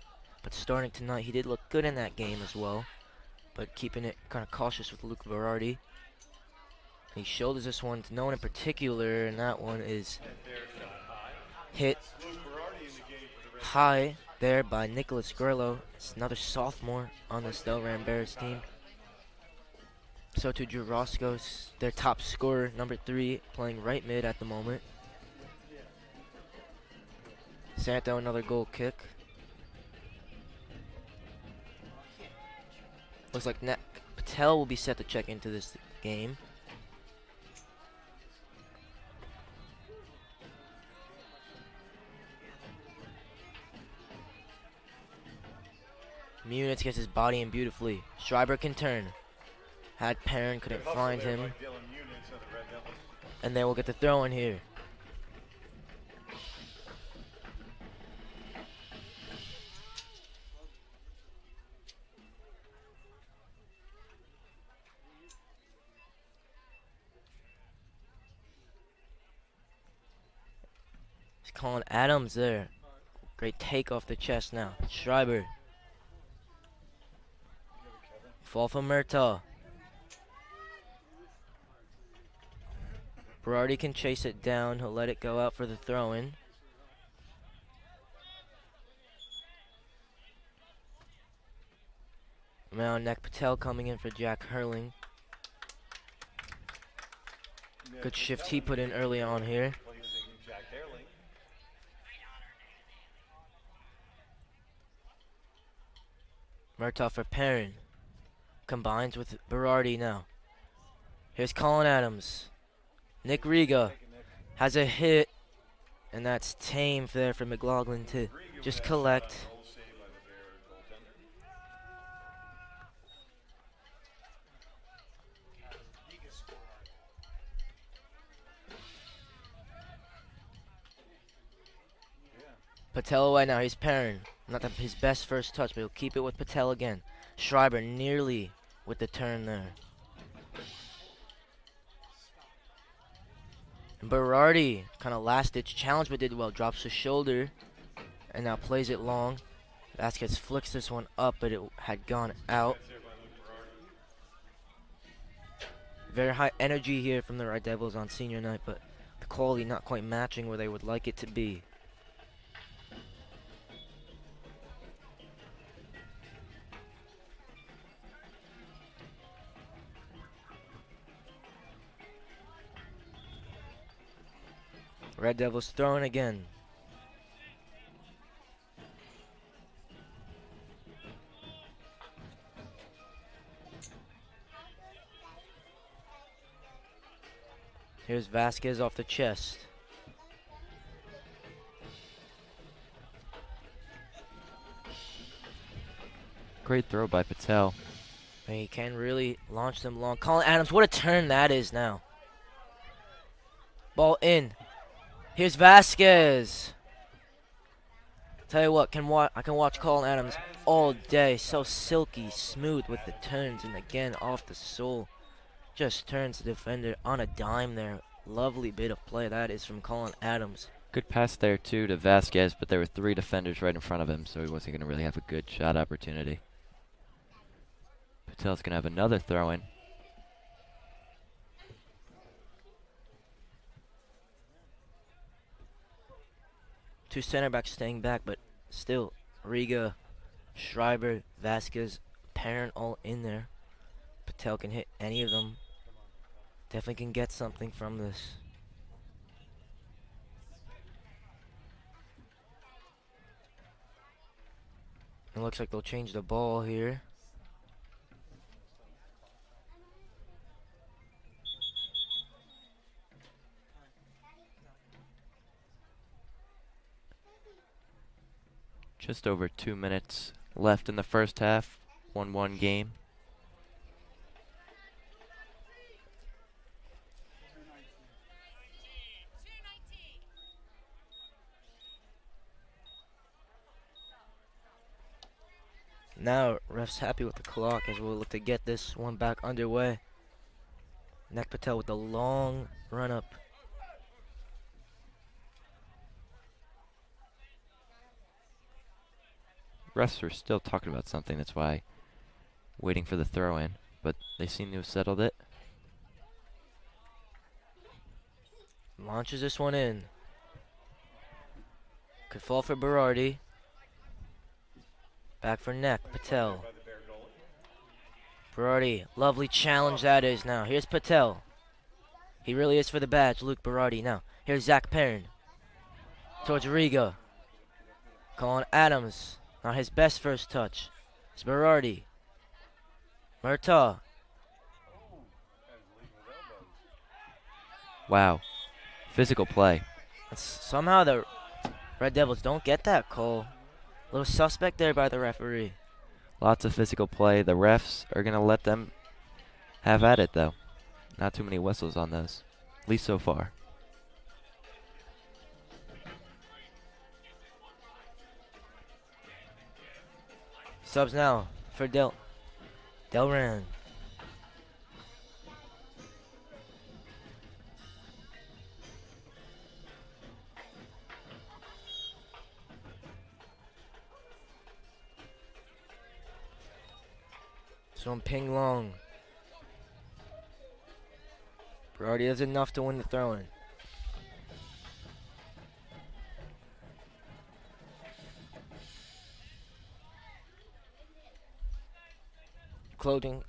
But starting tonight, he did look good in that game as well. But keeping it kind of cautious with Luke Berardi. He shoulders this one to no one in particular, and that one is hit high there by Nicholas Gurlo. It's another sophomore on this Delran Bears team. So to Drew Roscoe's, their top scorer, number 3, playing right mid at the moment. Santo, another goal kick. Looks like Patel will be set to check into this game. Munitz gets his body in beautifully. Schreiber can turn. Had Perrin, couldn't find him. And then we'll get the throw in here. He's calling Adams there. Great take off the chest now. Schreiber. Fall from Murtaugh. Berardi can chase it down. He'll let it go out for the throw-in. Now Nek Patel coming in for Jack Hurling. Good shift he put in early on here. Murtaugh for Perrin. Combines with Berardi now. Here's Colin Adams. Nick Riga has a hit, and that's tame there for McLaughlin to just collect. Patel away now, he's Perrin. Not his best first touch, but he'll keep it with Patel again. Schreiber nearly with the turn there. Berardi, kind of last-ditch challenge, but did well. Drops his shoulder, and now plays it long. Vasquez flicks this one up, but it had gone out. Very high energy here from the Red Devils on senior night, but the quality not quite matching where they would like it to be. Red Devils throwing again. Here's Vasquez off the chest. Great throw by Patel. And he can really launch them long. Colin Adams, what a turn that is now. Ball in. Here's Vasquez. Tell you what, I can watch Colin Adams all day. So silky smooth with the turns, and again off the sole. Just turns the defender on a dime there. Lovely bit of play that is from Colin Adams. Good pass there, too, to Vasquez, but there were 3 defenders right in front of him, so he wasn't going to really have a good shot opportunity. Patel's going to have another throw-in. Two center backs staying back, but still, Riga, Schreiber, Vasquez, Perrin all in there. Patel can hit any of them. Definitely can get something from this. It looks like they'll change the ball here. Just over 2 minutes left in the first half. 1-1 game. Now, ref's happy with the clock as we'll look to get this one back underway. Nek Patel with the long run up. Refs are still talking about something, that's why waiting for the throw-in, but they seem to have settled it. Launches this one in. Could fall for Berardi. Back for Nek Patel. Berardi, lovely challenge that is now. Here's Patel. He really is for the badge, Luke Berardi. Now, here's Zach Perrin. Towards Riga. Calling Adams. Not his best first touch. It's Berardi. Murtaugh. Wow. Physical play. Somehow the Red Devils don't get that call. Little suspect there by the referee. Lots of physical play. The refs are going to let them have at it, though. Not too many whistles on those, at least so far. Subs now for Delran. So Ping Long. Berardi has enough to win the throw-in.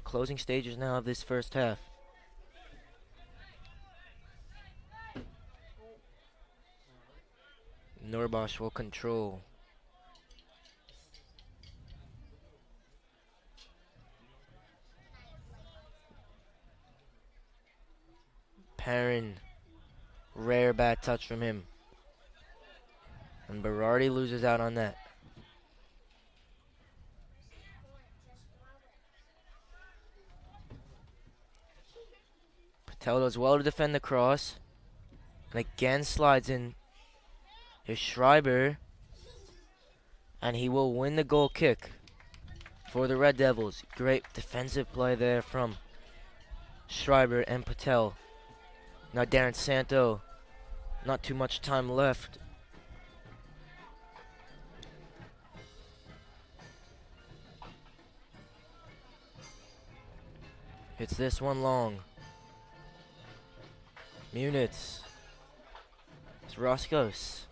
Closing stages now of this first half. Norbosch will control. Perrin, rare bad touch from him. And Berardi loses out on that. Patel does well to defend the cross. And again slides in. Here's Schreiber. And he will win the goal kick for the Red Devils. Great defensive play there from Schreiber and Patel. Now Darren Santo. Not too much time left. Hits this one long. Munitz. It's Roscos.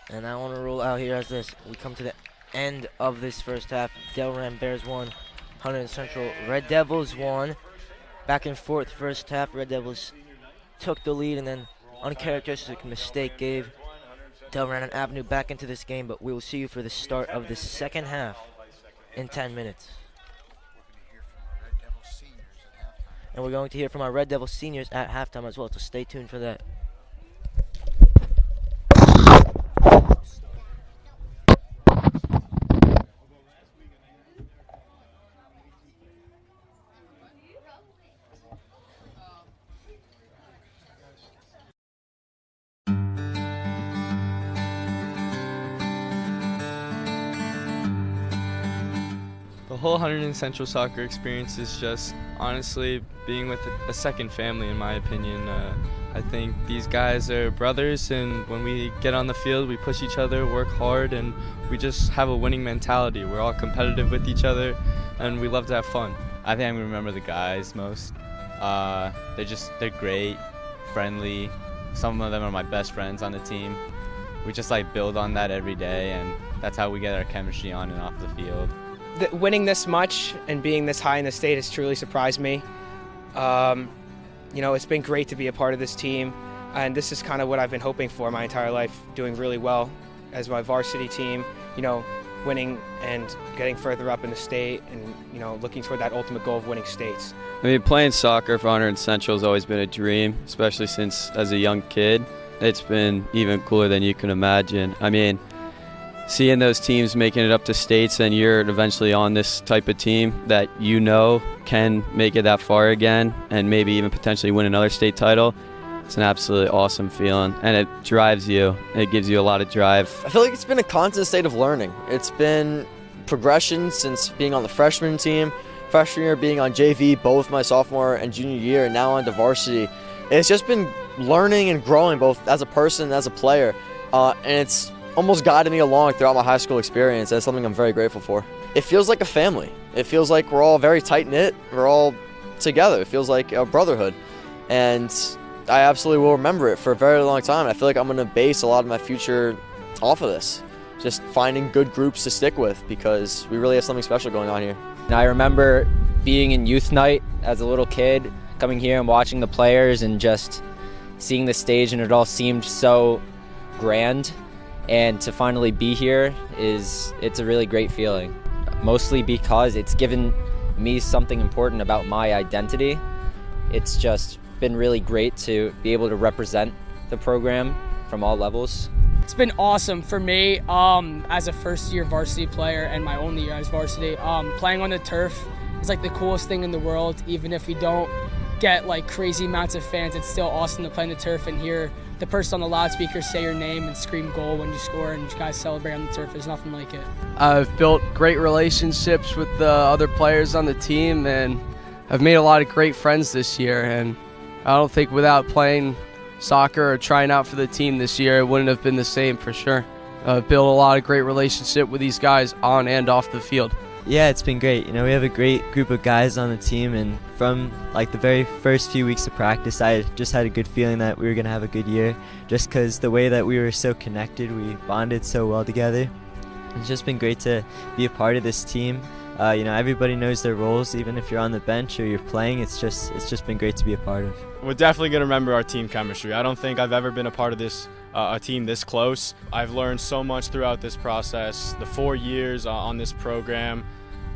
And I want to roll out here as this. We come to the end of this first half. Delran Bears 1, Hunterdon Central Red Devils 1. Back and forth first half. Red Devils took the lead and then uncharacteristic mistake gave Delran an avenue back into this game, but we will see you for the start of the second half in 10 minutes. And we're going to hear from our Red Devil seniors at halftime as well, so stay tuned for that. The The whole Hunterdon Central soccer experience is just honestly being with a second family, in my opinion. I think these guys are brothers, and when we get on the field, we push each other, work hard, and we just have a winning mentality. We're all competitive with each other, and we love to have fun. I think I'm gonna remember the guys most. They're great, friendly. Some of them are my best friends on the team. We just like build on that every day, and that's how we get our chemistry on and off the field. Winning this much and being this high in the state has truly surprised me. You know, it's been great to be a part of this team, and this is kind of what I've been hoping for my entire life, doing really well as my varsity team, you know, winning and getting further up in the state and, you know, looking toward that ultimate goal of winning states. I mean, playing soccer for Hunterdon Central has always been a dream, especially since as a young kid. It's been even cooler than you can imagine. I mean, seeing those teams making it up to states and you're eventually on this type of team that you know can make it that far again and maybe even potentially win another state title, it's an absolutely awesome feeling, and it drives you. It gives you a lot of drive. I feel like it's been a constant state of learning. It's been progression since being on the freshman team, freshman year being on JV, both my sophomore and junior year, and now on to varsity. It's just been learning and growing both as a person and as a player, and it's almost guided me along throughout my high school experience. That's something I'm very grateful for. It feels like a family. It feels like we're all very tight-knit. We're all together. It feels like a brotherhood, and I absolutely will remember it for a very long time. I feel like I'm going to base a lot of my future off of this, just finding good groups to stick with, because we really have something special going on here. And I remember being in youth night as a little kid, coming here and watching the players and just seeing the stage, and it all seemed so grand. And to finally be here it's a really great feeling, mostly because it's given me something important about my identity. It's just been really great to be able to represent the program from all levels. It's been awesome for me as a first-year varsity player and my only year as varsity. Playing on the turf is like the coolest thing in the world. Even if we don't get like crazy amounts of fans, it's still awesome to play on the turf and hear the person on the loudspeaker say your name and scream goal when you score, and you guys celebrate on the turf. There's nothing like it. I've built great relationships with the other players on the team, and I've made a lot of great friends this year. And I don't think without playing soccer or trying out for the team this year, it wouldn't have been the same for sure. I've built a lot of great relationship with these guys on and off the field. Yeah, it's been great. You know, we have a great group of guys on the team, and from like the very first few weeks of practice, I just had a good feeling that we were going to have a good year, just because the way that we were so connected, we bonded so well together. It's just been great to be a part of this team. You know, everybody knows their roles, even if you're on the bench or you're playing. It's just been great to be a part of. We're definitely going to remember our team chemistry. I don't think I've ever been a part of this a team this close. I've learned so much throughout this process, the 4 years on this program.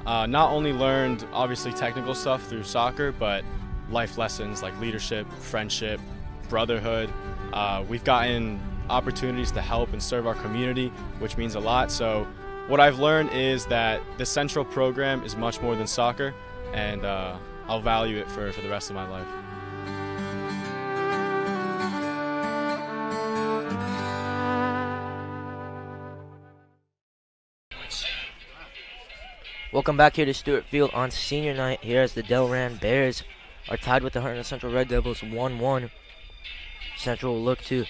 Not only learned obviously technical stuff through soccer, but life lessons like leadership, friendship, brotherhood. We've gotten opportunities to help and serve our community, which means a lot. So what I've learned is that the Central program is much more than soccer, and I'll value it for the rest of my life. Welcome back here to Stewart Field on senior night here as the Delran Bears are tied with the Hunterdon Central Red Devils 1-1. Central will look to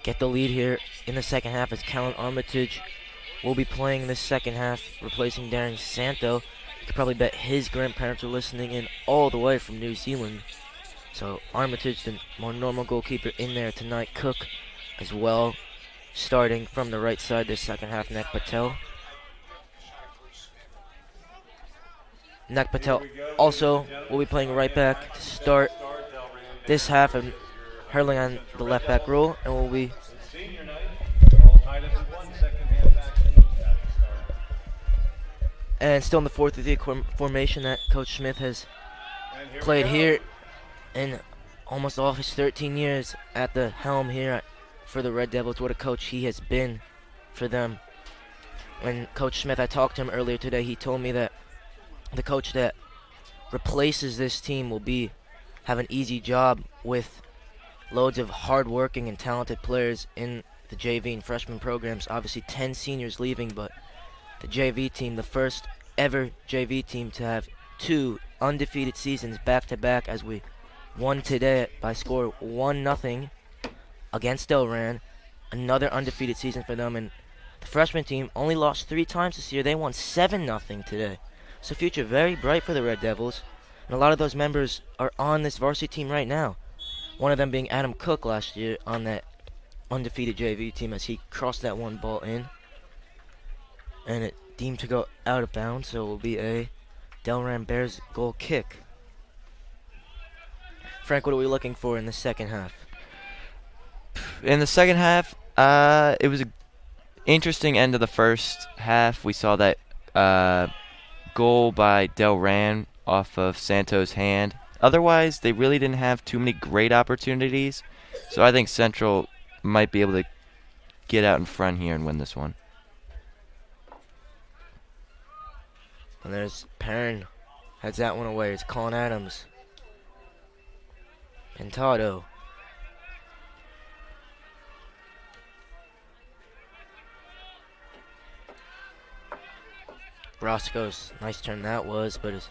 get the lead here in the second half as Callan Armitage will be playing this second half, replacing Darren Santo. You could probably bet his grandparents are listening in all the way from New Zealand. So Armitage, the more normal goalkeeper in there tonight. Cook as well, starting from the right side this second half, Nek Patel. Nek Patel also will be playing right back to start this half and hurling on the left back role, and will be and still in the 4-3-3 formation that Coach Smith has played here in almost all of his 13 years at the helm here for the Red Devils. What a coach he has been for them. When Coach Smith, I talked to him earlier today, he told me that the coach that replaces this team will have an easy job with loads of hard-working and talented players in the JV and freshman programs. Obviously 10 seniors leaving, but the JV team, the first ever JV team to have 2 undefeated seasons back-to-back, as we won today by score 1-0 against Delran. Another undefeated season for them, and the freshman team only lost 3 times this year. They won 7-0 today. So future very bright for the Red Devils, and a lot of those members are on this varsity team right now. One of them being Adam Cook last year on that undefeated JV team, as he crossed that one ball in, and it deemed to go out of bounds, so it will be a Delran Bears goal kick. Frank, what are we looking for in the second half? In the second half, it was an interesting end of the first half. We saw that goal by Delran off of Santos' hand. Otherwise, they really didn't have too many great opportunities. So I think Central might be able to get out in front here and win this one. And there's Perrin. Heads that one away. It's Colin Adams. Pintado. Roscoe's nice turn that was, but it's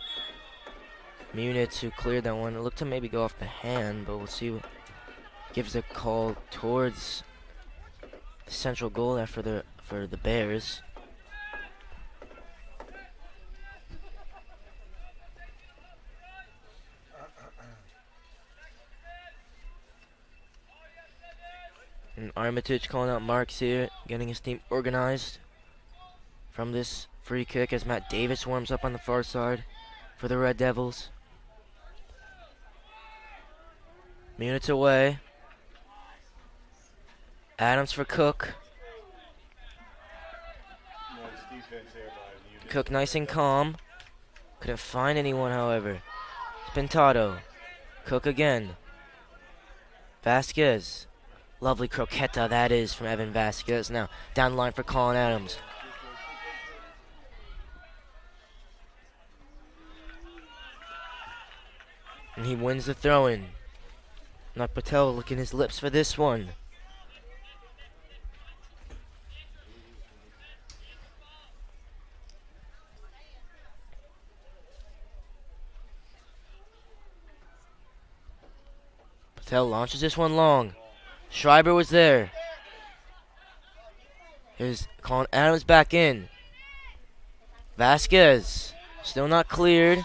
Munitz who cleared that one. It looked to maybe go off the hand, but we'll see what gives a call towards the central goal there for the Bears. And Armitage calling out marks here, getting his team organized from this free kick as Matt Davis warms up on the far side for the Red Devils. Minutes away. Adams for Cook. Cook nice and calm. Couldn't find anyone, however. Pintado. Cook again. Vasquez. Lovely croqueta that is from Evan Vasquez. Now down the line for Colin Adams. And he wins the throw-in. Not Patel licking his lips for this one. Patel launches this one long. Schreiber was there. Here's Colin Adams back in. Vasquez still not cleared.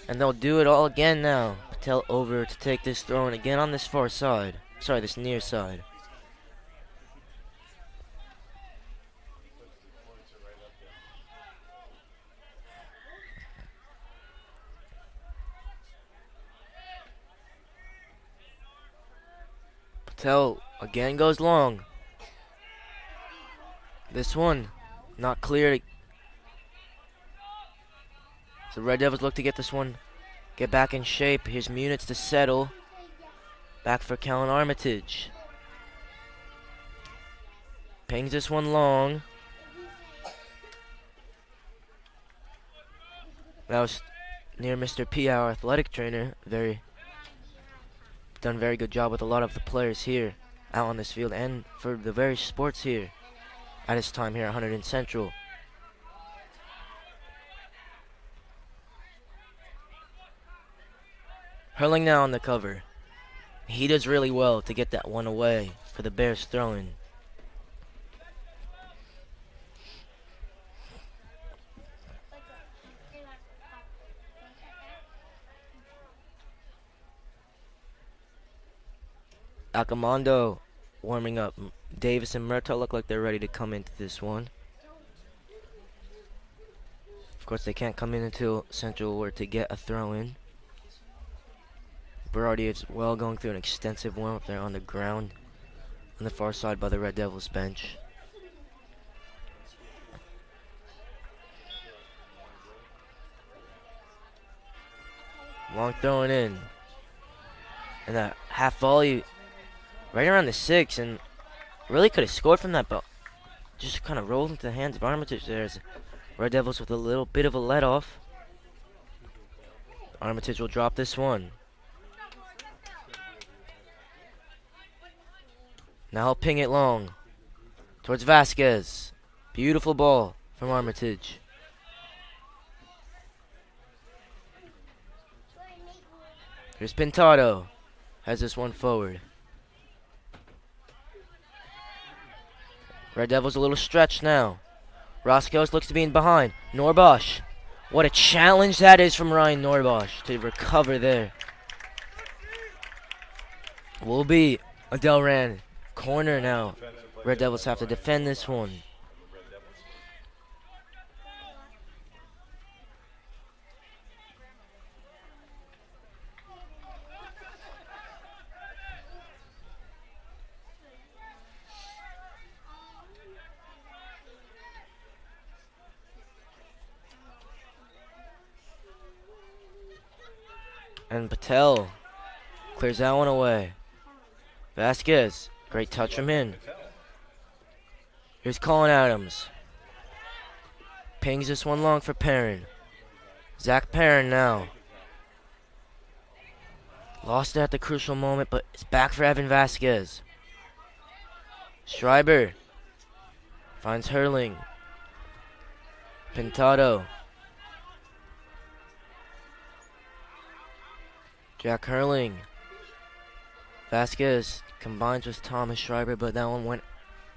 And they'll do it all again now. Patel over to take this throw in again on this far side. Sorry, this near side. Patel again goes long. This one not cleared. So Red Devils look to get this one, get back in shape. Here's Munitz to settle. Back for Kellen Armitage. Pings this one long. That was near Mr. P, our athletic trainer. Done very good job with a lot of the players here out on this field and for the various sports here at his time here at Hunterdon Central. Hurling now on the cover. He does really well to get that one away for the Bears throw-in. Akamondo warming up. Davis and Murtaugh look like they're ready to come into this one. Of course, they can't come in until Central were to get a throw-in. Berardi as well going through an extensive warm-up there on the ground on the far side by the Red Devils bench. Long throwing in. And that half volley right around the 6, and really could have scored from that, but just kind of rolled into the hands of Armitage there as Red Devils with a little bit of a let-off. Armitage will drop this one. Now he'll ping it long towards Vasquez. Beautiful ball from Armitage. Here's Pintado. Has this one forward. Red Devils a little stretched now. Roscoe's looks to be in behind. Norbosch. What a challenge that is from Ryan Norbosch to recover there. Will be a Delran corner now. Red Devils have to defend this one. And Patel clears that one away. Vasquez, great touch from him. Here's Colin Adams. Pings this one long for Perrin. Zach Perrin now. Lost it at the crucial moment, but it's back for Evan Vasquez. Schreiber finds Hurling. Pintado. Jack Hurling. Vasquez combines with Thomas Schreiber, but that one went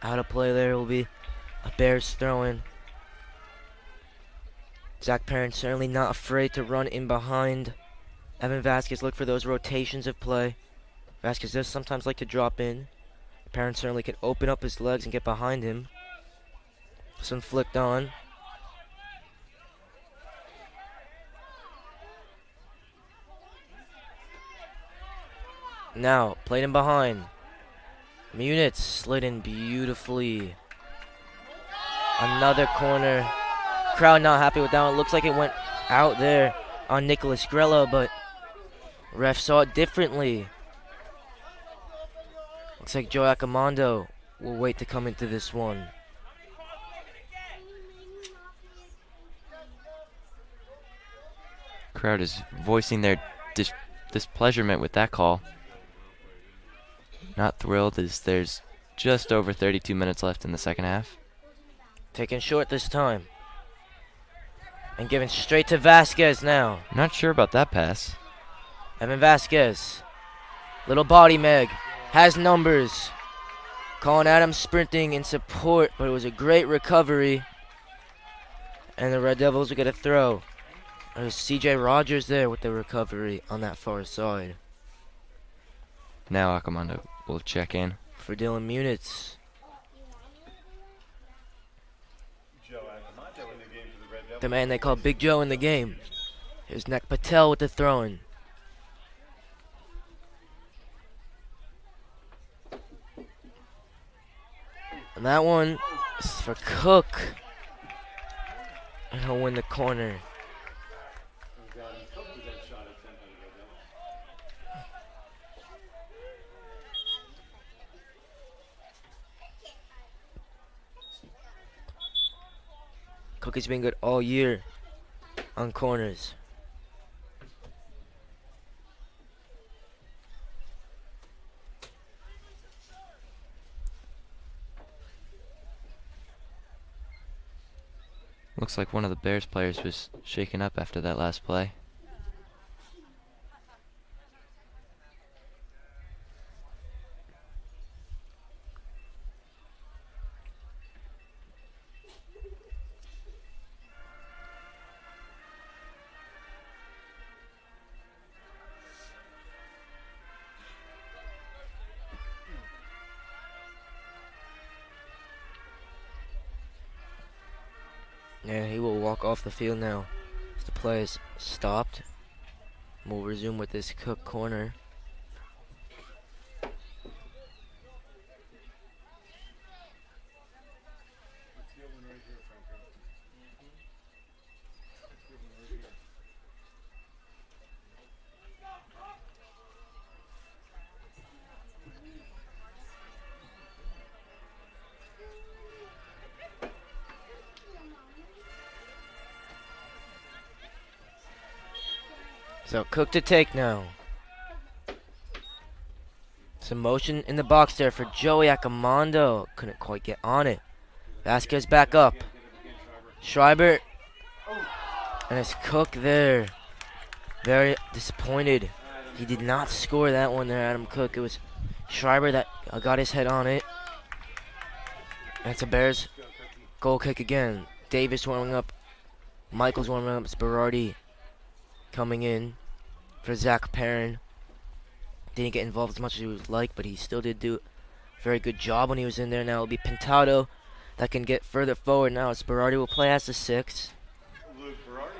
out of play there. It will be a Bears throw-in. Zach Perrin certainly not afraid to run in behind. Evan Vasquez look for those rotations of play. Vasquez does sometimes like to drop in. Perrin certainly can open up his legs and get behind him. Some flicked on. Now, played in behind. Munitz slid in beautifully. Another corner. Crowd not happy with that one. Looks like it went out there on Nicholas Grella, but ref saw it differently. Looks like Joe Accomando will wait to come into this one. Crowd is voicing their displeasurement with that call. Not thrilled as there's just over 32 minutes left in the second half. Taken short this time. And given straight to Vasquez now. Not sure about that pass. Evan Vasquez. Little body Meg. Has numbers. Colin Adams sprinting in support, but it was a great recovery. And the Red Devils will get a throw. There's CJ Rogers there with the recovery on that far side. Now Accomando will check in. For Dylan Munitz. The man they call Big Joe in the game. Here's Nek Patel with the throw-in. And that one is for Cook. And he'll win the corner. Cook has been good all year on corners. Looks like one of the Bears players was shaken up after that last play. Yeah, he will walk off the field now. The play is stopped. We'll resume with this Cook corner. So Cook to take now. Some motion in the box there for Joey Accomando. Couldn't quite get on it. Vasquez back up. Schreiber. And it's Cook there. Very disappointed He did not score that one there, Adam Cook. It was Schreiber that got his head on it. That's a Bears goal kick again. Davis warming up. Michael's warming up. It's Berardi coming in for Zach Perrin. Didn't get involved as much as he would like, but he still did do a very good job when he was in there. Now it'll be Pintado that can get further forward. Now it's Berardi will play as the 6.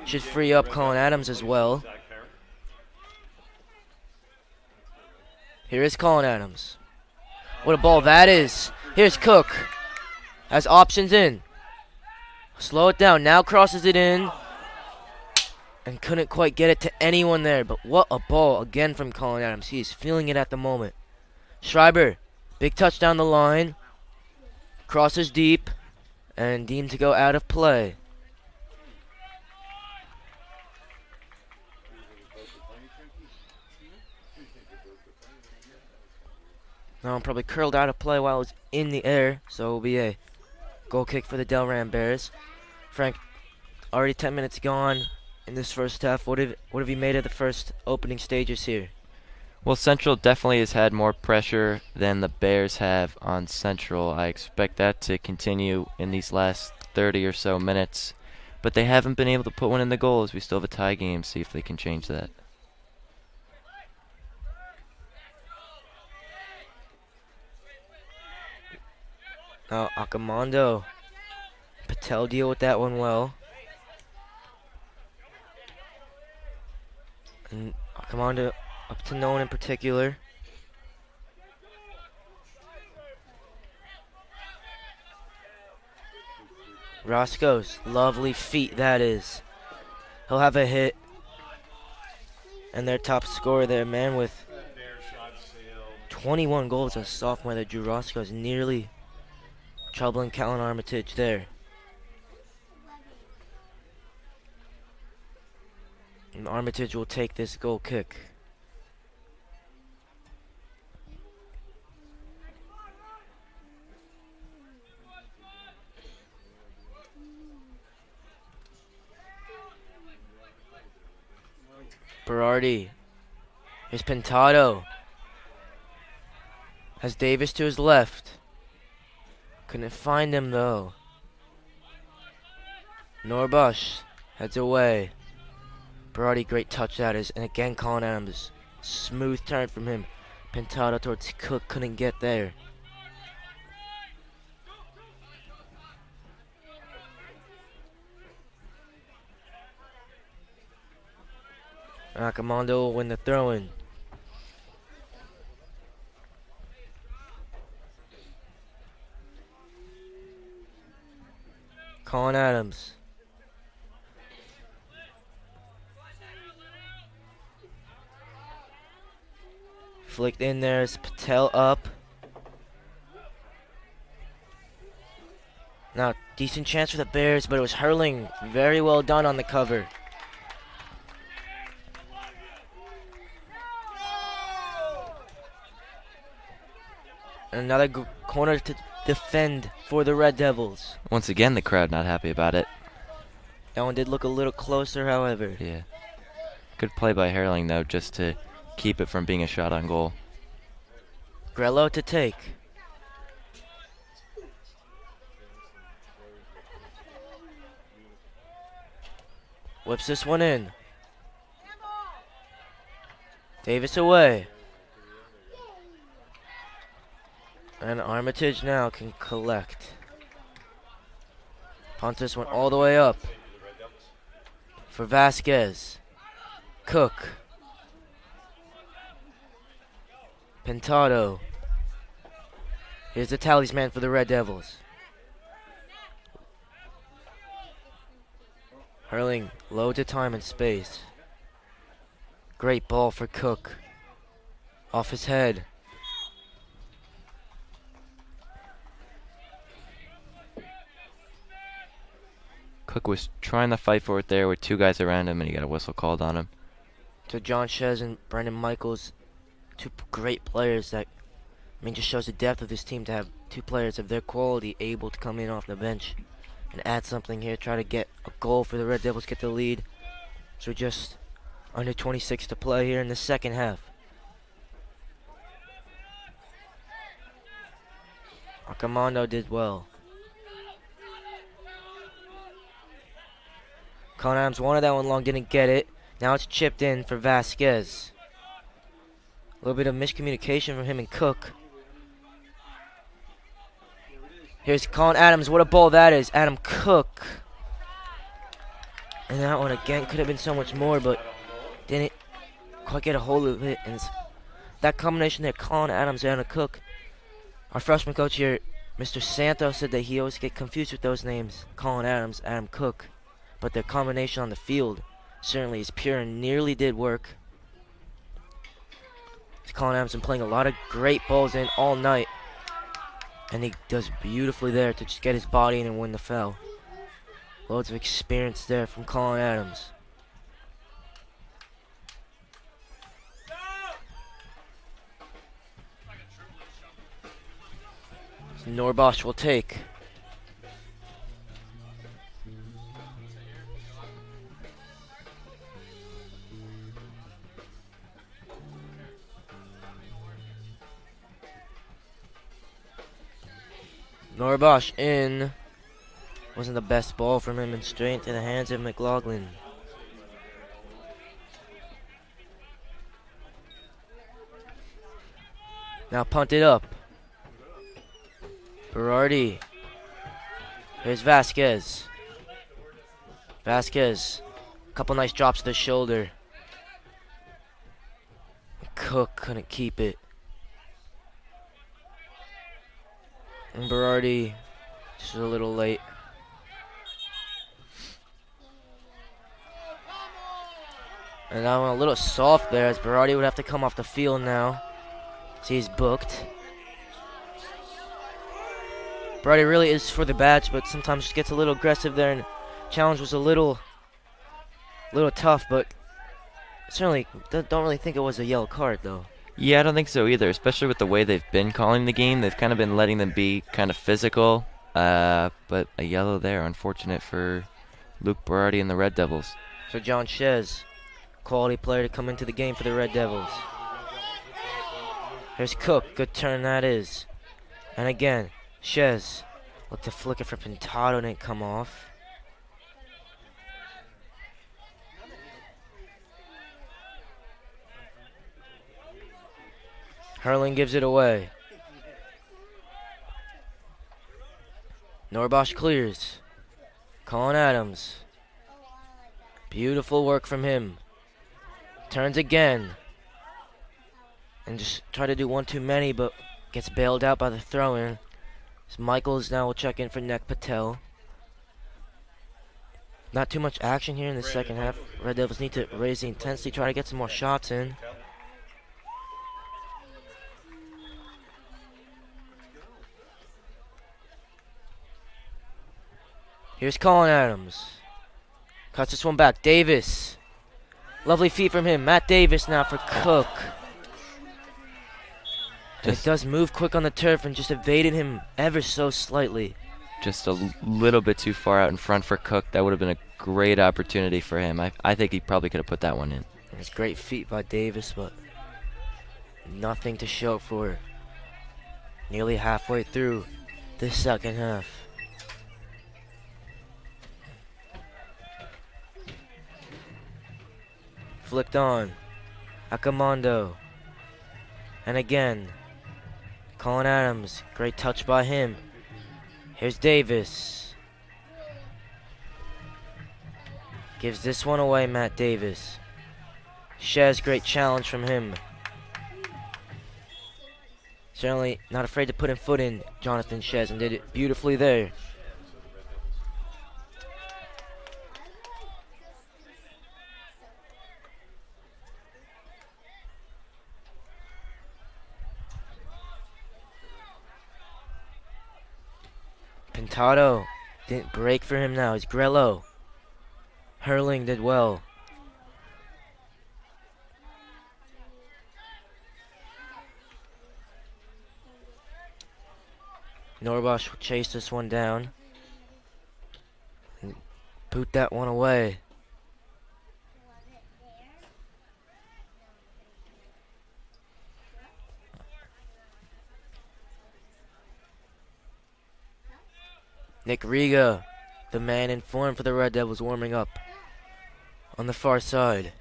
Should free up Colin Adams as well. Here is Colin Adams. What a ball that is. Here's Cook. Has options in. Slow it down. Now crosses it in. And couldn't quite get it to anyone there. But what a ball again from Colin Adams. He is feeling it at the moment. Schreiber. Big touch down the line. Crosses deep. And deemed to go out of play. Now probably curled out of play while it was in the air, so it will be a goal kick for the Delran Bears. Frank, already 10 minutes gone in this first half. What have you made of the first opening stages here? Well, Central definitely has had more pressure than the Bears have on Central. I expect that to continue in these last 30 or so minutes. But they haven't been able to put one in the goal as we still have a tie game. See if they can change that. Now Akamondo. Patel deal with that one well. And Akamondo up to no one in particular. Roscoe's lovely feet that is. He'll have a hit. And their top scorer there, man, with 21 goals as a sophomore there, Drew Roscoe is nearly troubling Callan Armitage there. And Armitage will take this goal kick. Berardi. Here's Pintado. Has Davis to his left. Couldn't find him though. Norbush heads away. Berardi, great touch that is. And again, Colin Adams. Smooth turn from him. Pintado towards Cook, couldn't get there. Akamondo will win the throw-in. Colin Adams. Flicked in there as Patel up. Now, decent chance for the Bears, but it was hurling. Very well done on the cover. Another corner to defend for the Red Devils. Once again, the crowd not happy about it. That one did look a little closer, however. Yeah. Good play by Herling, though, just to keep it from being a shot on goal. Grello to take. Whips this one in. Davis away. And Armitage now can collect. Pontus went all the way up. For Vasquez. Cook. Pintado. Here's the talisman for the Red Devils. Hurling loads of time and space. Great ball for Cook. Off his head. Cook was trying to fight for it there with two guys around him, and he got a whistle called on him. To John Shez and Brandon Michaels, two great players that, just shows the depth of this team to have two players of their quality able to come in off the bench and add something here, try to get a goal for the Red Devils, get the lead. So just under 26 to play here in the second half. Akamondo did well. Colin Adams wanted that one long, didn't get it. Now it's chipped in for Vasquez. A little bit of miscommunication from him and Cook. Here's Colin Adams. What a ball that is. Adam Cook. And that one again could have been so much more, but didn't quite get a hold of it. And that combination there, Colin Adams and Adam Cook. Our freshman coach here, Mr. Santos, said that he always get confused with those names, Colin Adams, Adam Cook. But their combination on the field certainly is pure and nearly did work. Colin Adams been playing a lot of great balls in all night. And he does beautifully there to just get his body in and win the foul. Loads of experience there from Colin Adams. So Norbosch will take. Norbosch in. Wasn't the best ball from him and straight into the hands of McLaughlin. Now punted up. Berardi. Here's Vasquez. Vasquez. A couple nice drops to the shoulder. Cook couldn't keep it. And Berardi just a little late. And that one a little soft there as Berardi would have to come off the field now. See, he's booked. Berardi really is for the badge, but sometimes just gets a little aggressive there, and challenge was a little tough, but certainly don't really think it was a yellow card though. Yeah, I don't think so either, especially with the way they've been calling the game. They've kind of been letting them be kind of physical, but a yellow there. Unfortunate for Luke Berardi and the Red Devils. So John Shez, quality player to come into the game for the Red Devils. Here's Cook, good turn that is. And again, Shez looked to flick it for Pintado, didn't come off. Hurling gives it away. Norbosch clears. Colin Adams. Beautiful work from him. Turns again. And just try to do one too many, but gets bailed out by the throw-in. So Michaels now will check in for Nek Patel. Not too much action here in the second half. Red Devils need to raise the intensity, try to get some more shots in. Here's Colin Adams. Cuts this one back. Davis. Lovely feet from him. Matt Davis now for Cook. And it does move quick on the turf and just evaded him ever so slightly. Just a little bit too far out in front for Cook. That would have been a great opportunity for him. I think he probably could have put that one in. It's great feet by Davis, but nothing to show for it. Nearly halfway through the second half. Flicked on. Akamondo. And again. Colin Adams. Great touch by him. Here's Davis. Gives this one away, Matt Davis. Shez, great challenge from him. Certainly not afraid to put his foot in, Jonathan Shez, and did it beautifully there. Pintado didn't break for him now. It's Grello. Hurling did well. Norbosch will chase this one down and boot that one away. Nick Riga, the man in form for the Red Devils, warming up on the far side.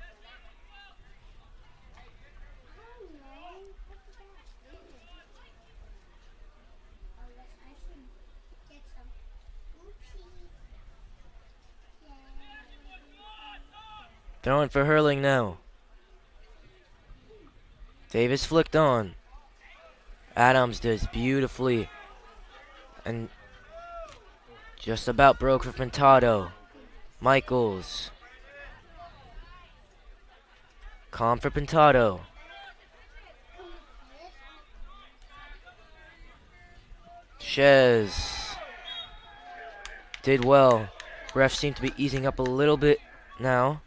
Throwing for Hurling now. Davis flicked on. Adams does beautifully. And just about broke for Pintado. Michaels. Calm for Pintado. Shez did well. Refs seem to be easing up a little bit now.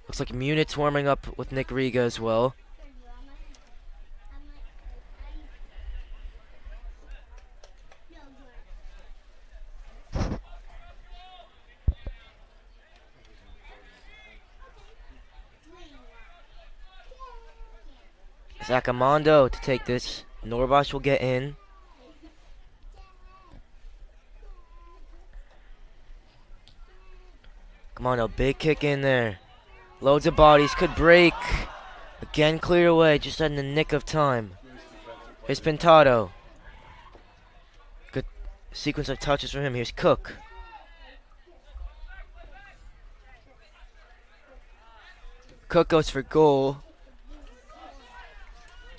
Looks like Munit's warming up with Nick Riga as well. Zacamando to take this. Norbosh will get in. Come on, a big kick in there. Loads of bodies, could break. Again cleared away, just in the nick of time. Here's Pintado. Good sequence of touches for him. Here's Cook. Cook goes for goal.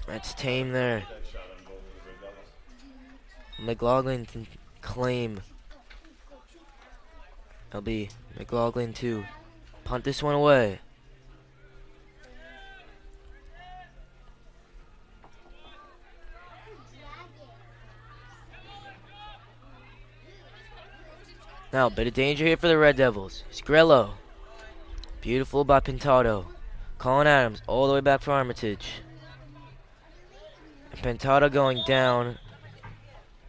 That's tame there. McLaughlin can claim. It'll be McLaughlin to punt this one away. Now, a bit of danger here for the Red Devils. Sgrello. Beautiful by Pintado. Colin Adams all the way back for Armitage. And Pintado going down.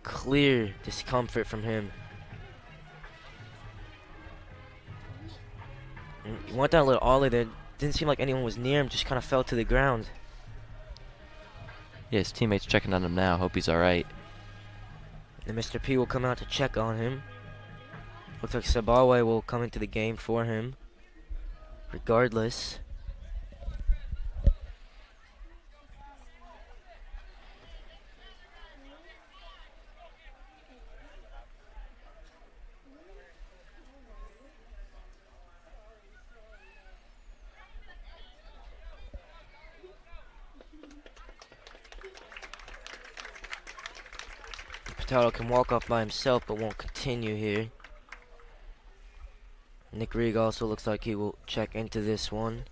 Clear discomfort from him. And he went down a little ollie there. Didn't seem like anyone was near him. Just kind of fell to the ground. Yeah, his teammates checking on him now. Hope he's alright. And Mr. P will come out to check on him. Looks like Sabawe will come into the game for him. Regardless. Pintado can walk off by himself but won't continue here. Nick Riga also looks like he will check into this one.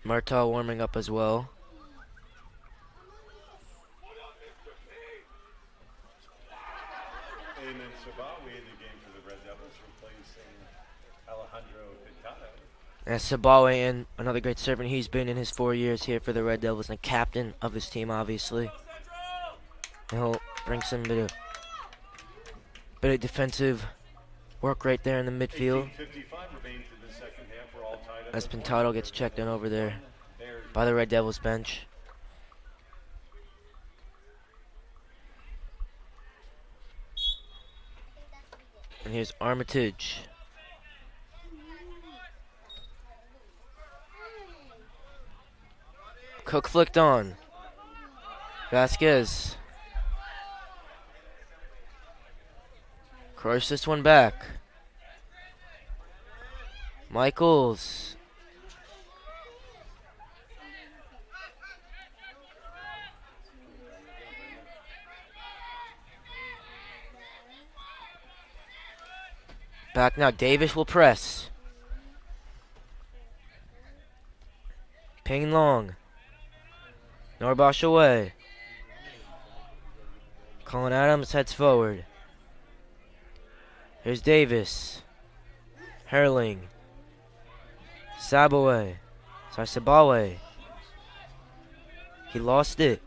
Murtaugh warming up as well. Eamon Sabawi in the game for the Red Devils, replacing Alejandro Pintado. And Sabawe, and another great servant he's been in his 4 years here for the Red Devils, and captain of his team, obviously. And he'll bring some bit of defensive work right there in the midfield. As Pintado gets checked in over there by the Red Devils bench. And here's Armitage. Cook flicked on. Vasquez. Crush this one back. Michaels. Back now. Davis will press. Ping long. Norbosh away. Colin Adams heads forward. Here's Davis. Hurling. Sabawe. Sorry, Sabawe. He lost it.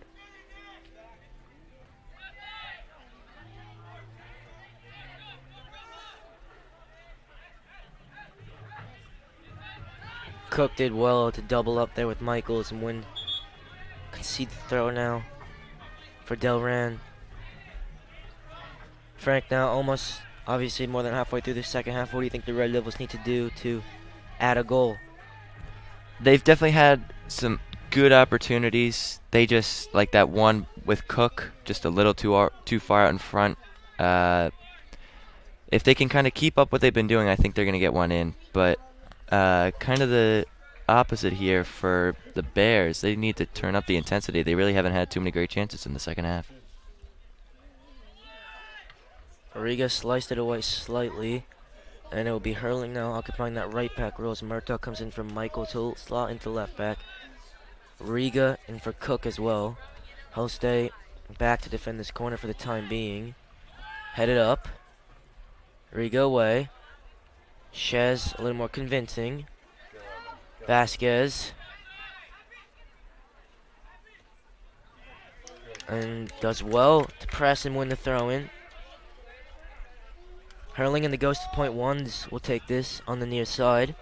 Cook did well to double up there with Michaels and win. Concede the throw now for Delran. Frank now almost, obviously more than halfway through the second half. What do you think the Red Devils need to do to add a goal? They've definitely had some good opportunities. They just, like that one with Cook, just a little too far out in front. If they can kind of keep up what they've been doing, I think they're going to get one in. But kind of the opposite here for the Bears. They need to turn up the intensity. They really haven't had too many great chances in the second half. Riga sliced it away slightly, and it will be Hurling now occupying that right back role as Murtaugh comes in from Michael to slot into left back. Riga in for Cook as well. He'll stay back to defend this corner for the time being. Headed up. Riga away. Shez a little more convincing. Vasquez. And does well to press and win the throw-in. Hurling and the Ghost of Point Ones will take this on the near side.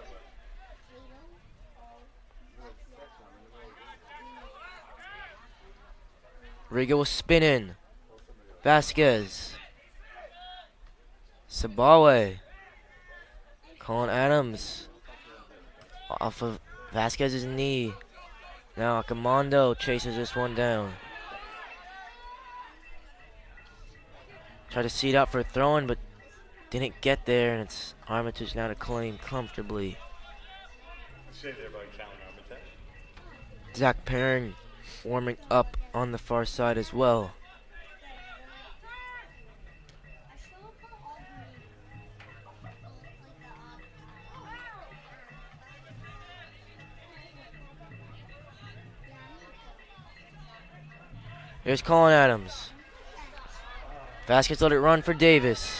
Riga will spin in. Vasquez. Sabawe. Colin Adams. Off of Vasquez's knee. Now Akamondo chases this one down. Tried to seat out for a throw-in, but didn't get there, and it's Armitage now to claim comfortably. Saved there by Callan Armitage. Zach Perrin warming up on the far side as well. Here's Colin Adams. Vasquez let it run for Davis.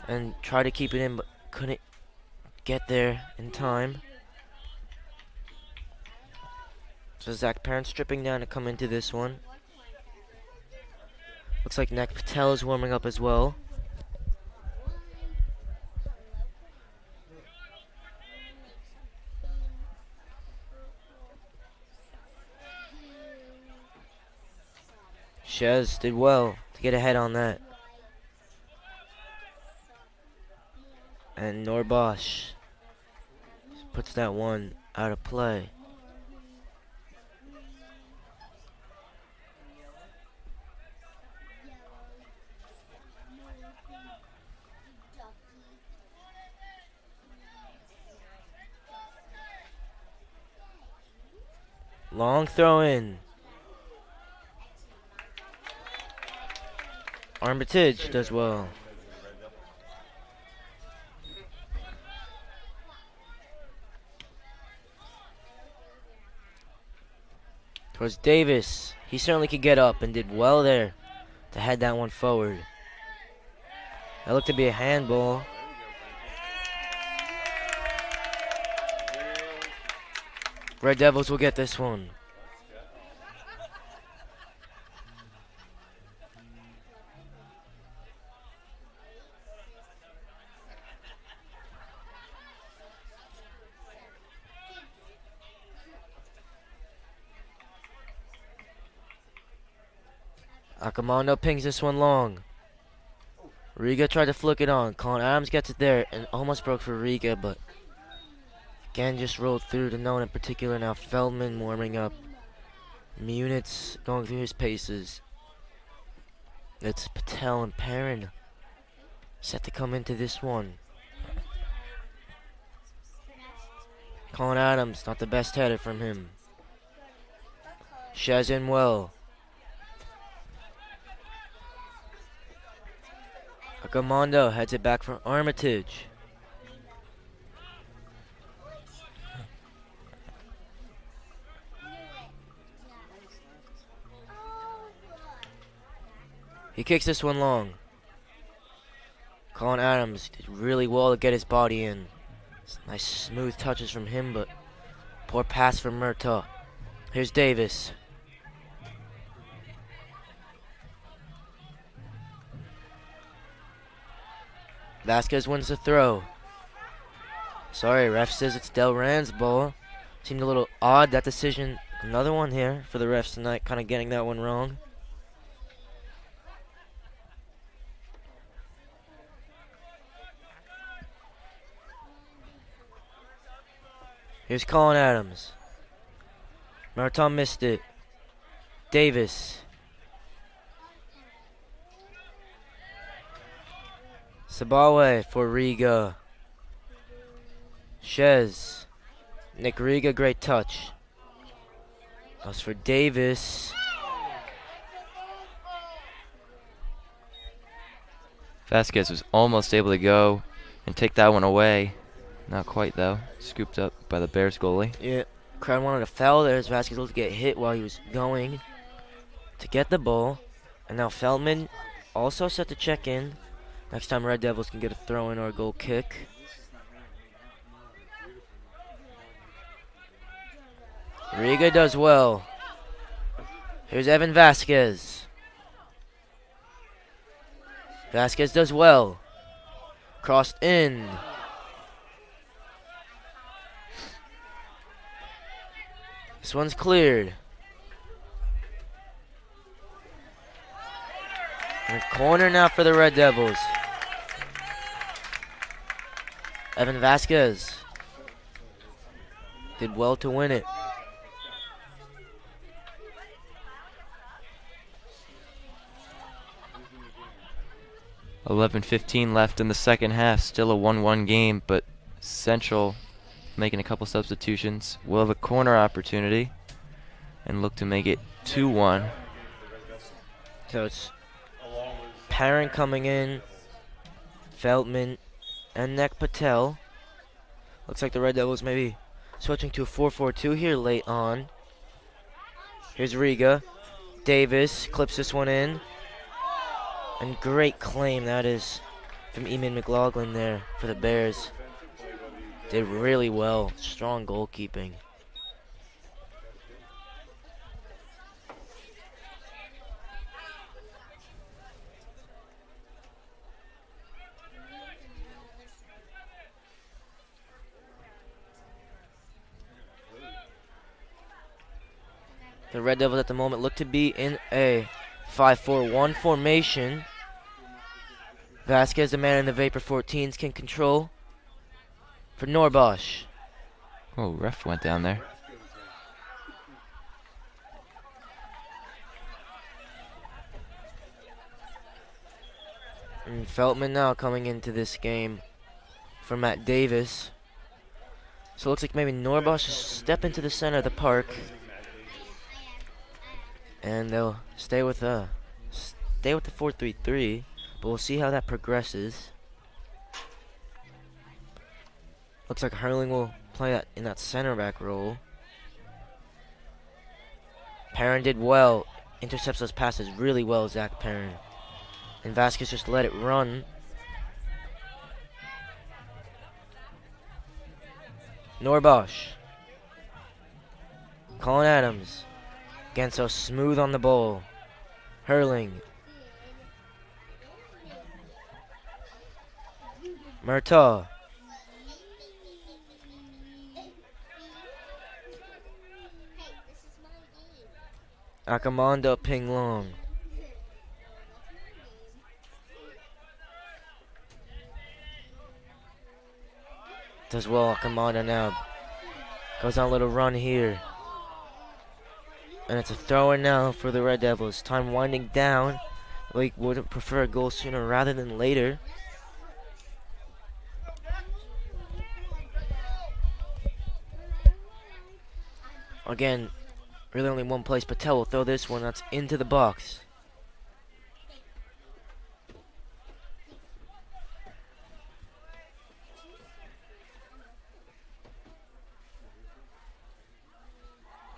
And tried to keep it in, but couldn't get there in time. So Zach Perrin stripping down to come into this one. Looks like Nek Patel is warming up as well. Shez did well to get ahead on that. And Norbosch puts that one out of play. Long throw in. Armitage does well. Towards Davis. He certainly could get up and did well there to head that one forward. That looked to be a handball. Red Devils will get this one. Akamondo pings this one long. Riga tried to flick it on. Colin Adams gets it there and almost broke for Riga, but again just rolled through to no one in particular. Now Feldman warming up. Munitz going through his paces. It's Patel and Perrin set to come into this one. Colin Adams, not the best header from him. Shez in well. Akamondo heads it back for Armitage. He kicks this one long. Colin Adams did really well to get his body in. Nice smooth touches from him, but poor pass from Murtaugh. Here's Davis. Vasquez wins the throw. Sorry, ref says it's Delran's ball. Seemed a little odd, that decision. Another one here for the refs tonight, kind of getting that one wrong. Here's Colin Adams. Marathon missed it. Davis. Sabawe for Riga. Shez. Nick Riga, great touch. As for Davis. Vasquez was almost able to go and take that one away. Not quite, though. Scooped up by the Bears goalie. Yeah, crowd wanted to foul there as Vasquez looked to get hit while he was going to get the ball. And now Feldman also set to check in. Next time Red Devils can get a throw-in or a goal kick. Riga does well. Here's Evan Vasquez. Vasquez does well. Crossed in. This one's cleared. And a corner now for the Red Devils. Evan Vasquez did well to win it. $11:15 left in the second half. Still a 1-1 game, but Central making a couple substitutions. Will have a corner opportunity and look to make it 2-1. So it's Perrin coming in, Feldman, and Nek Patel. Looks like the Red Devils maybe switching to a 4-4-2 here late on. Here's Riga. Davis clips this one in. And great claim that is from Eamon McLaughlin there for the Bears. Did really well. Strong goalkeeping. The Red Devils at the moment look to be in a 5-4-1 formation. Vasquez, the man in the Vapor 14s, can control for Norbosch. Oh, ref went down there. And Feltman now coming into this game for Matt Davis. So it looks like maybe Norbosch will step into the center of the park. And they'll stay with the 4-3-3, but we'll see how that progresses. Looks like Hurling will play that in that center back role. Perrin did well, intercepts those passes really well, Zach Perrin. And Vasquez just let it run. Norbosch. Colin Adams. Again, so smooth on the ball. Hurling. Murtaugh. Akamanda Ping Long. Does well, Akamanda now. Goes on a little run here. And it's a throw-in now for the Red Devils. Time winding down. Lake would prefer a goal sooner rather than later. Again, really only one place. Patel will throw this one. That's into the box.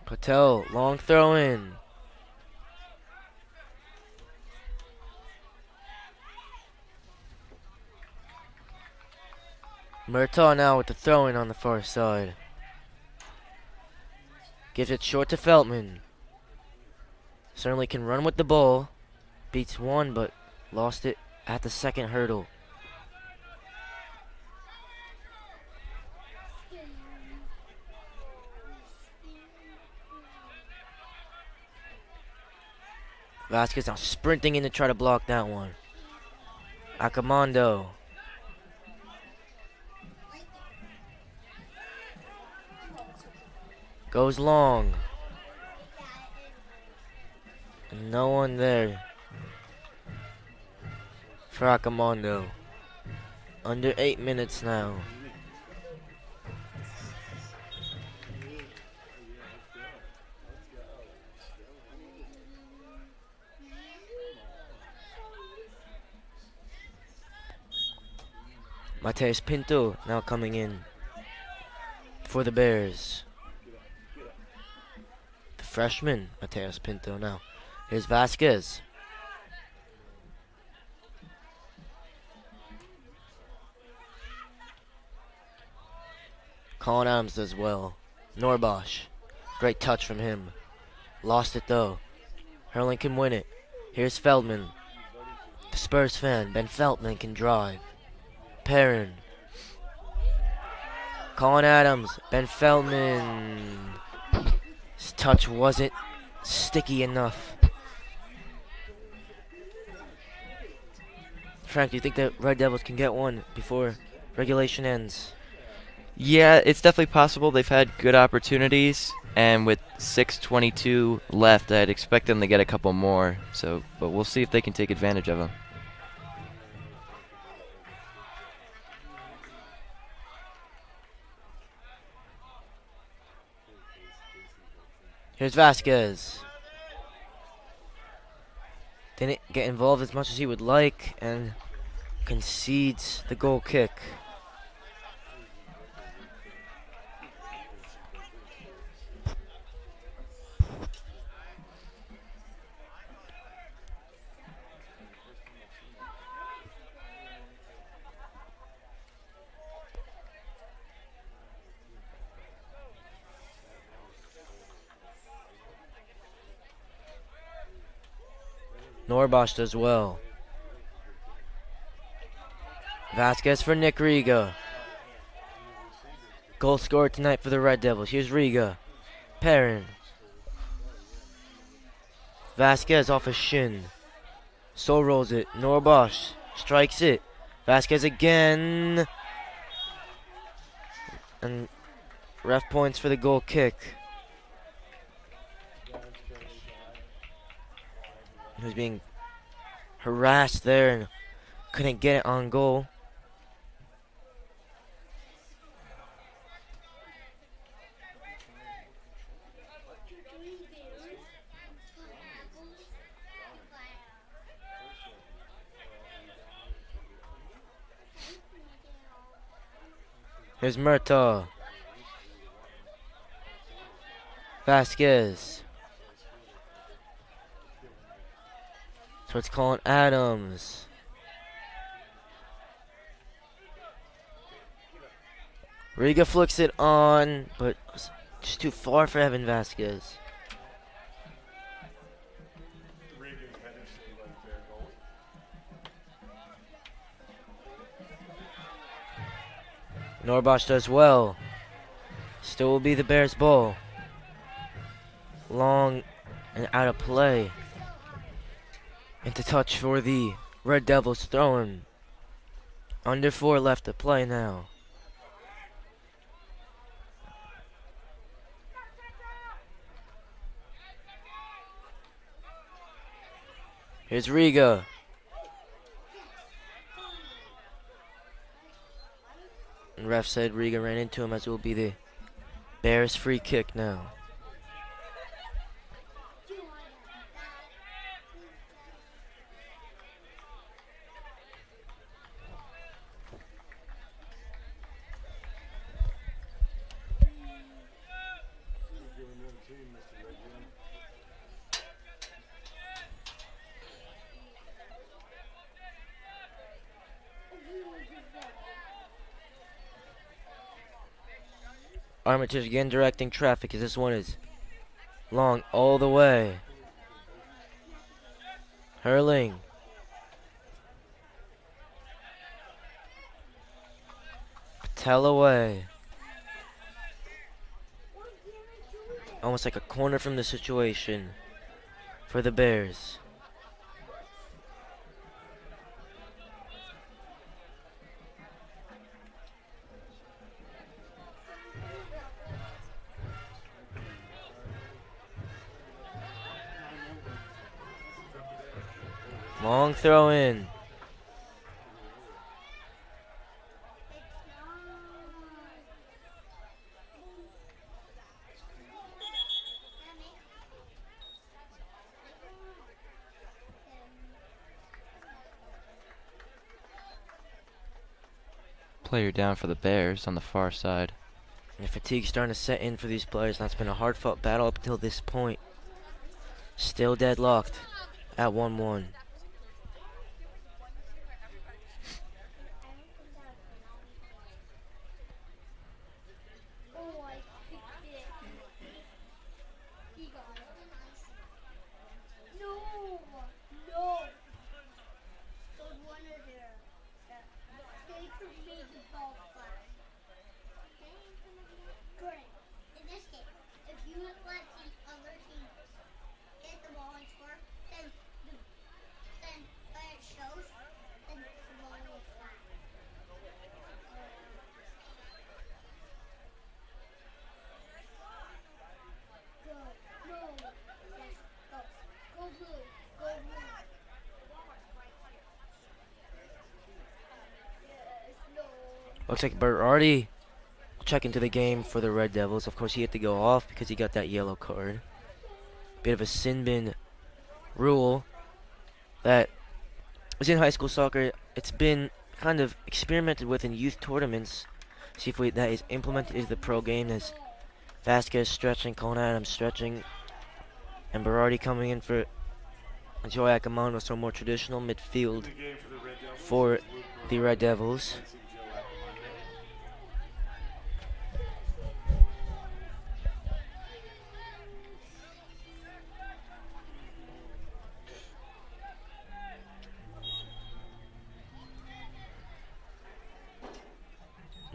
Patel, long throw in. Murtaugh now with the throw in on the far side. Gives it short to Feltman. Certainly can run with the ball. Beats one, but lost it at the second hurdle. Vasquez now sprinting in to try to block that one. Akamondo. Goes long. No one there for Akamondo. Under 8 minutes now. Mateus Pinto now coming in for the Bears. The freshman, Mateus Pinto now. Here's Vasquez. Colin Adams does well. Norbosch. Great touch from him. Lost it though. Hurling can win it. Here's Feldman. The Spurs fan, Ben Feldman can drive. Perrin. Colin Adams. Ben Feldman. His touch wasn't sticky enough. Frank, do you think the Red Devils can get one before regulation ends? Yeah, it's definitely possible. They've had good opportunities, and with 6:22 left, I'd expect them to get a couple more. So, but we'll see if they can take advantage of them. Here's Vasquez. Didn't get involved as much as he would like and concedes the goal kick. Norbosch does well. Vasquez for Nick Riga. Goal scored tonight for the Red Devils. Here's Riga. Perrin. Vasquez off a shin. So rolls it. Norbosch strikes it. Vasquez again. And ref points for the goal kick. He was being harassed there and couldn't get it on goal. Here's Murtaugh. Vasquez. So it's calling Adams. Riga flicks it on, but just too far for Evan Vasquez. Norbosch does well. Still will be the Bears' ball. Long and out of play. Into touch for the Red Devils throwing. Under 4 left to play now. Here's Riga. And ref said Riga ran into him, as it will be the Bears' free kick now. Armitage again directing traffic, as this one is long all the way. Hurling. Patel away. Almost like a corner from the situation for the Bears. Long throw in. Player down for the Bears on the far side. And fatigue's starting to set in for these players. That's been a hard-fought battle up until this point. Still deadlocked at 1-1. Looks like Berardi will check into the game for the Red Devils. Of course, he had to go off because he got that yellow card. Bit of a sin bin rule that was in high school soccer. It's been kind of experimented with in youth tournaments. See if that is implemented into the pro game. As Vasquez stretching, Colin Adams stretching, and Berardi coming in for Joy Acamano, so more traditional midfield for the Red Devils.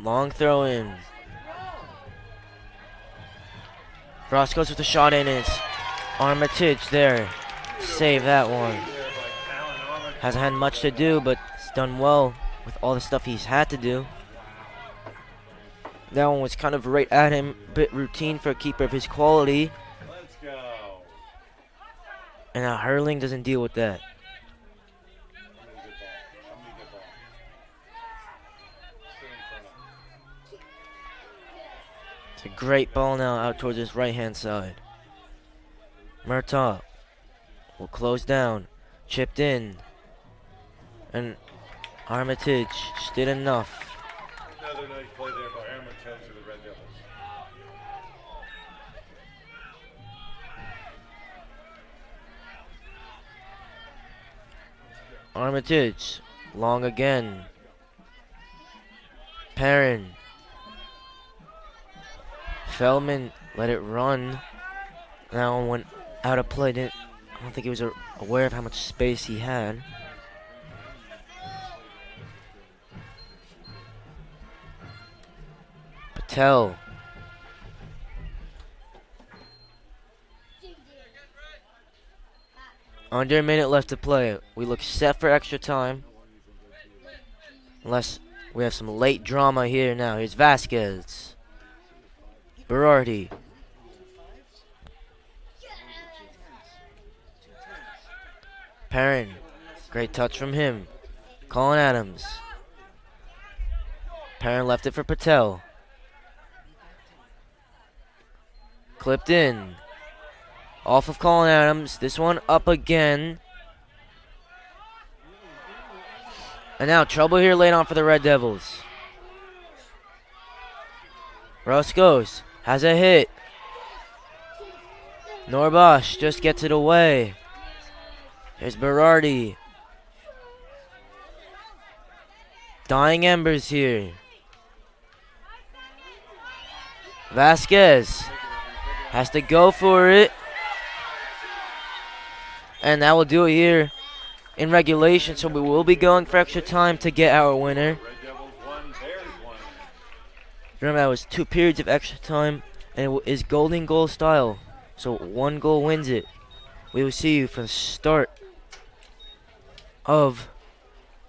Long throw in. Ross goes with the shot in, and it's Armitage there. Save that one. Hasn't had much to do, but he's done well with all the stuff he's had to do. That one was kind of right at him, bit routine for a keeper of his quality. Let's go. And Hurling doesn't deal with that. It's a great ball now out towards his right-hand side. Murtaugh will close down, chipped in, and Armitage just did enough. Another nice play there by Armitage for the Red Devils. Armitage, long again. Perrin. Feldman let it run. That one went out of play. I don't think he was aware of how much space he had. Patel. Under a minute left to play. We look set for extra time. Unless we have some late drama here now. Here's Vasquez. Berardi. Perrin. Great touch from him. Colin Adams. Perrin left it for Patel. Clipped in. Off of Colin Adams. This one up again. And now trouble here late on for the Red Devils. Roscoe's has a hit. Norbosch just gets it away. Here's Berardi. Dying embers here. Vasquez has to go for it. And that will do it here in regulation. So we will be going for extra time to get our winner. Remember, that was 2 periods of extra time, and it is golden goal style. So 1 goal wins it. We will see you for the start of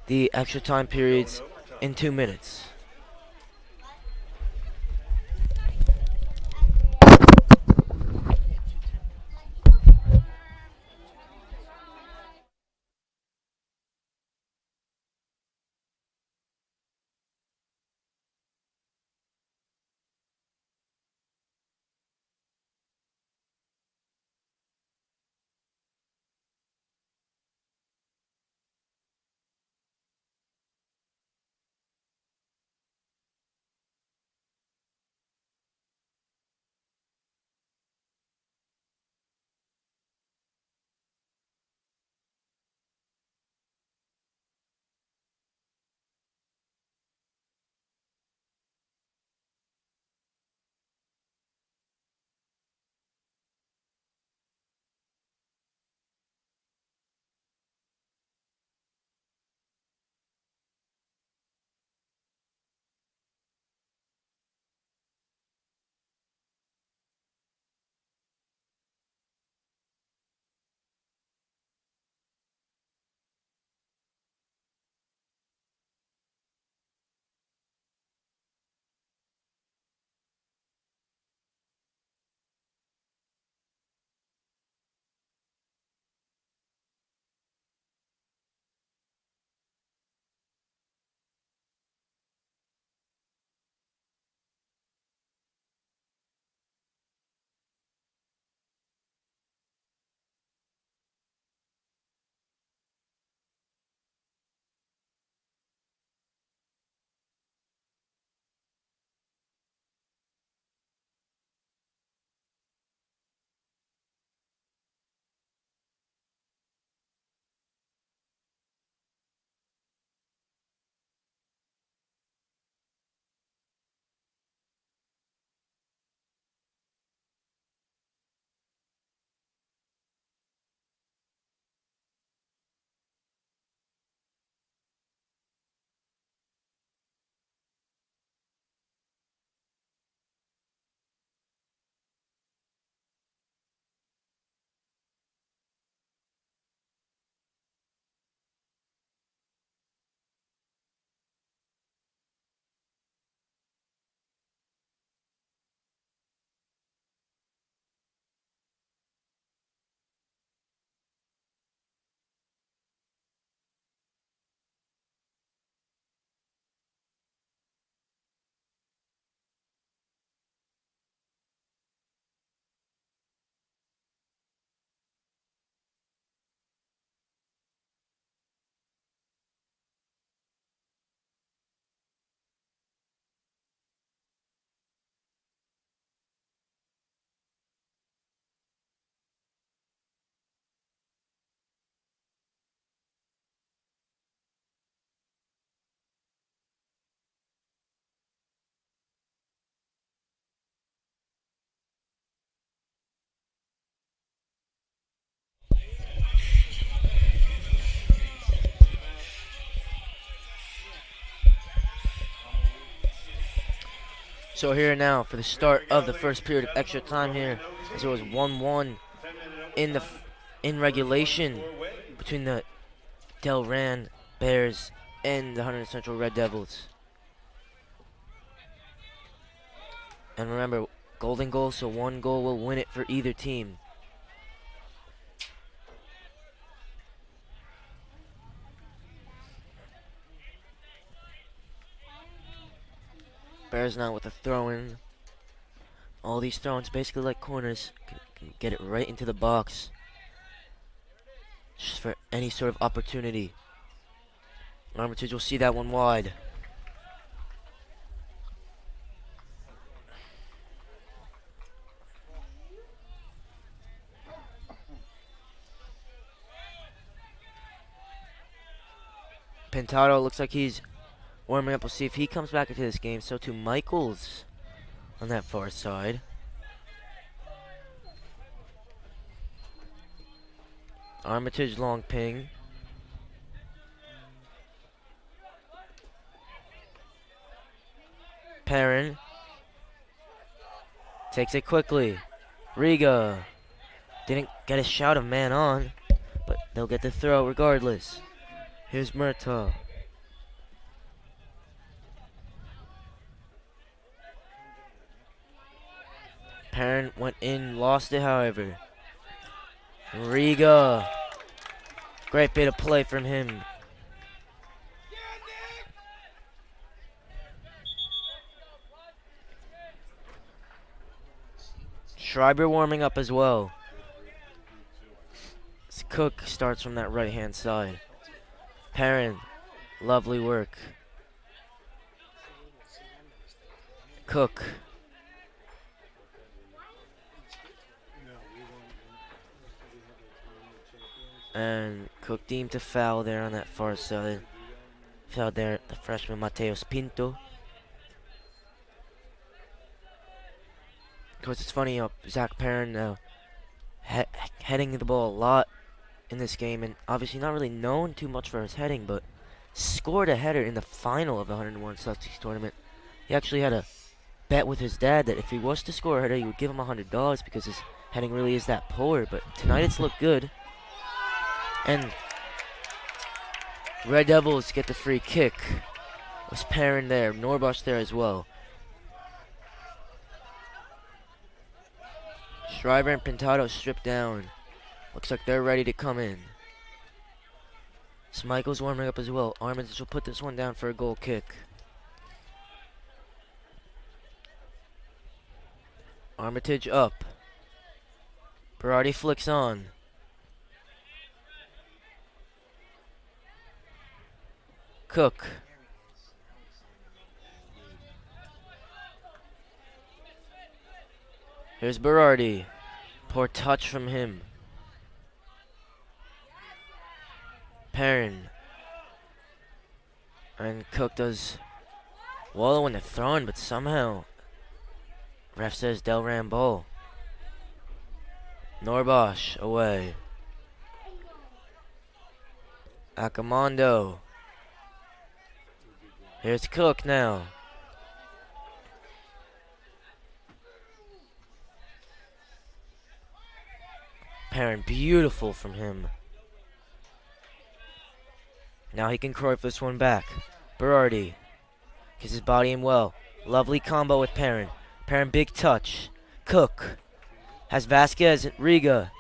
the extra time periods in 2 minutes. So here now for the start of the first period of extra time here, as it was 1-1 in regulation between the Delran Bears and the Hunterdon Central Red Devils. And remember, golden goal, so 1 goal will win it for either team. Bears now with a throw-in. All these throw-ins basically like corners. Can get it right into the box. Just for any sort of opportunity. Armitage will see that one wide. Pintado looks like he's warming up. We'll see if he comes back into this game. So too Michaels on that far side. Armitage long ping. Perrin takes it quickly. Riga didn't get a shout of man on, but they'll get the throw regardless. Here's Murtaugh. Perrin went in, lost it however. Riga. Great bit of play from him. Schreiber warming up as well. Cook starts from that right-hand side. Perrin, lovely work. Cook. And Cook deemed to foul there on that far side. Foul there, the freshman Mateos Pinto. Of course, it's funny, Zach Perrin now heading the ball a lot in this game, and obviously not really known too much for his heading, but scored a header in the final of the 101 Celtics tournament. He actually had a bet with his dad that if he was to score a header, he would give him $100 because his heading really is that poor. But tonight it's looked good. And Red Devils get the free kick. Was Perrin there, Norbosch there as well. Schreiber and Pintado stripped down. Looks like they're ready to come in. Michael's warming up as well. Armitage will put this one down for a goal kick. Armitage up. Berardi flicks on. Cook. Here's Berardi. Poor touch from him. Perrin. And Cook does wallow in the throwing, but somehow ref says Delran ball. Norbosch away. Akamondo. Here's Cook now. Perrin, beautiful from him. Now he can Cruyff this one back. Berardi gets his body in well. Lovely combo with Perrin. Perrin, big touch. Cook has Vasquez, Riga.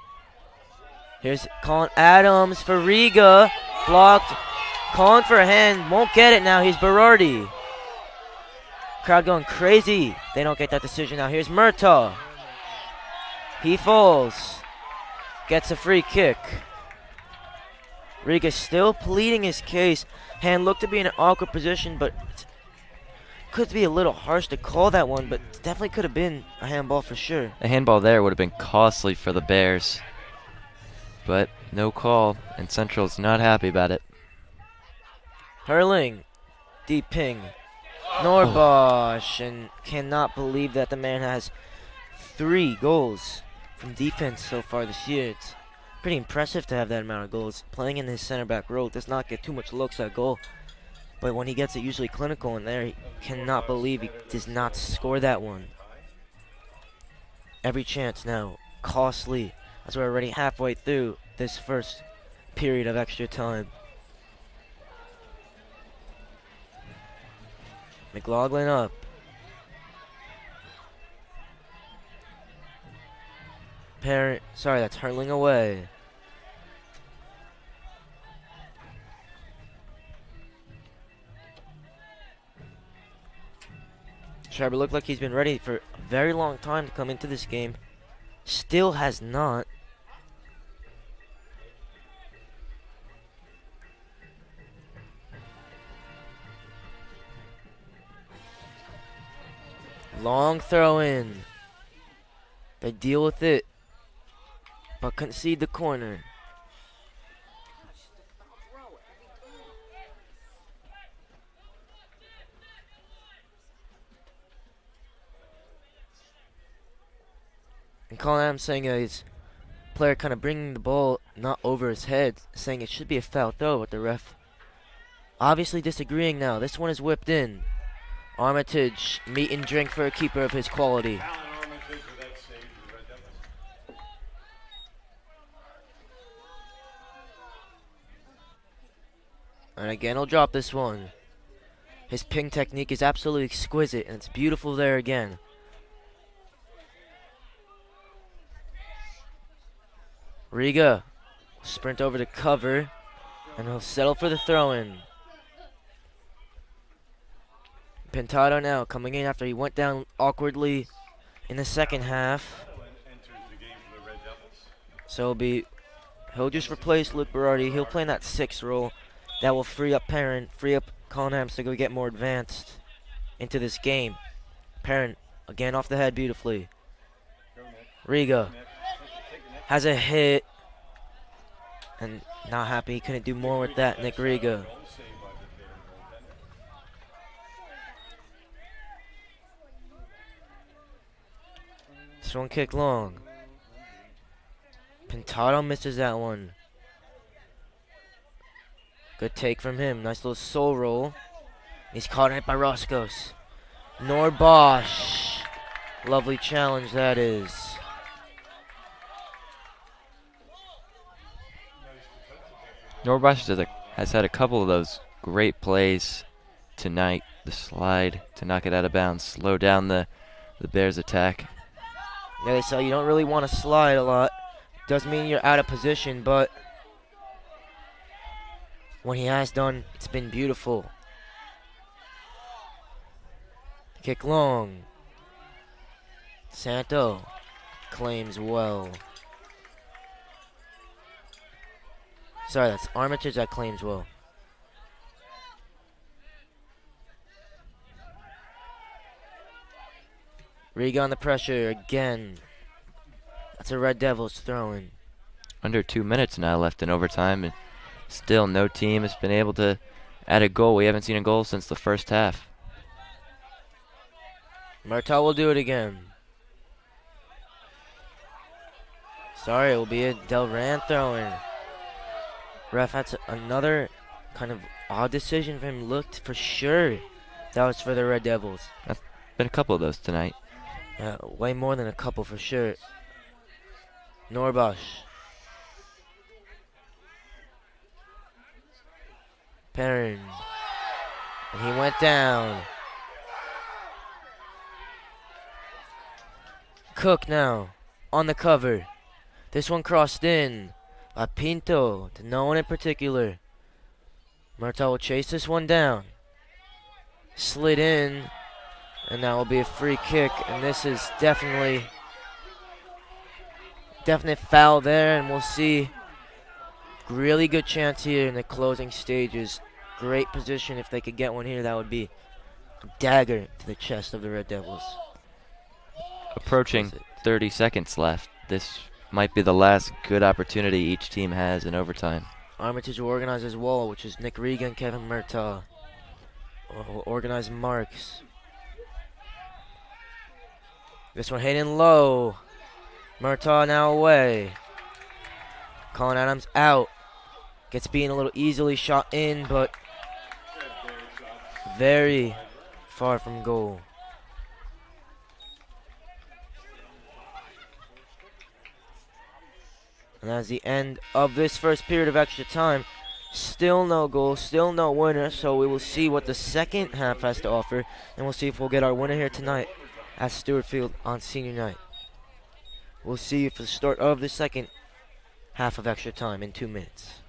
Here's Colin Adams for Riga. Blocked. Calling for a hand. Won't get it now. Here's Berardi. Crowd going crazy. They don't get that decision now. Here's Murtaugh. He falls. Gets a free kick. Riga still pleading his case. Hand looked to be in an awkward position, but could be a little harsh to call that one, but definitely could have been a handball for sure. A handball there would have been costly for the Bears. But no call, and Central's not happy about it. Hurling. Deep ping. Norbosch, and cannot believe that the man has 3 goals from defense so far this year. It's pretty impressive to have that amount of goals. Playing in his center back role does not get too much looks at goal. But when he gets it usually clinical in there, he cannot believe he does not score that one. Every chance now, costly, as we're already halfway through this first period of extra time. McLaughlin up. Sorry, that's hurling away. Schreiber looked like he's been ready for a very long time to come into this game. Still has not. Long throw in. They deal with it, but concede the corner. And Colin Adams saying his player kind of bringing the ball not over his head, saying it should be a foul throw, but the ref obviously disagreeing now. This one is whipped in. Armitage, meat and drink for a keeper of his quality. And again, he'll drop this one. His ping technique is absolutely exquisite, and it's beautiful there again. Riga sprint over to cover, and he'll settle for the throw-in. Pintado now coming in after he went down awkwardly in the second half. So he'll just replace Luke Berardi. He'll play in that 6 role. That will free up Perrin, free up Colin Adams to go get more advanced into this game. Perrin again off the head beautifully. Riga has a hit, and not happy he couldn't do more with that. Nick Riga. This one kick long. Pintado misses that one. Good take from him. Nice little soul roll. He's caught in it by Roscos. Norbosch. Lovely challenge that is. Norbosch has had a couple of those great plays tonight. The slide to knock it out of bounds, slow down the Bears' attack. Yeah, they say you don't really want to slide a lot. Doesn't mean you're out of position, but when he has done, it's been beautiful. Kick long. Santo claims well. Sorry, that's Armitage that claims well. Riga on the pressure again. That's a Red Devils throwing. Under 2 minutes now left in overtime, and still no team has been able to add a goal. We haven't seen a goal since the first half. Martel will do it again. Sorry, it will be a Delran throwing. Ref had another kind of odd decision for him. Looked for sure that was for the Red Devils. That's been a couple of those tonight. Yeah, way more than a couple for sure. Norbosch. Perrin. And he went down. Cook now on the cover. This one crossed in by Pinto to no one in particular. Martel will chase this one down. Slid in, and that will be a free kick, and this is definite foul there, and we'll see really good chance here in the closing stages. Great position. If they could get one here, that would be a dagger to the chest of the Red Devils. Approaching 30 seconds left. This might be the last good opportunity each team has in overtime. Armitage will organize his wall, which is Nick Riga and Kevin Murtaugh. Will organize marks. This one hitting low. Murtaugh now away. Colin Adams out. Gets beaten a little easily shot in, but Very far from goal. And that's the end of this first period of extra time. Still no goal, still no winner, so we will see what the second half has to offer, and we'll see if we'll get our winner here tonight at Stewart Field on senior night. We'll see you for the start of the second half of extra time in 2 minutes.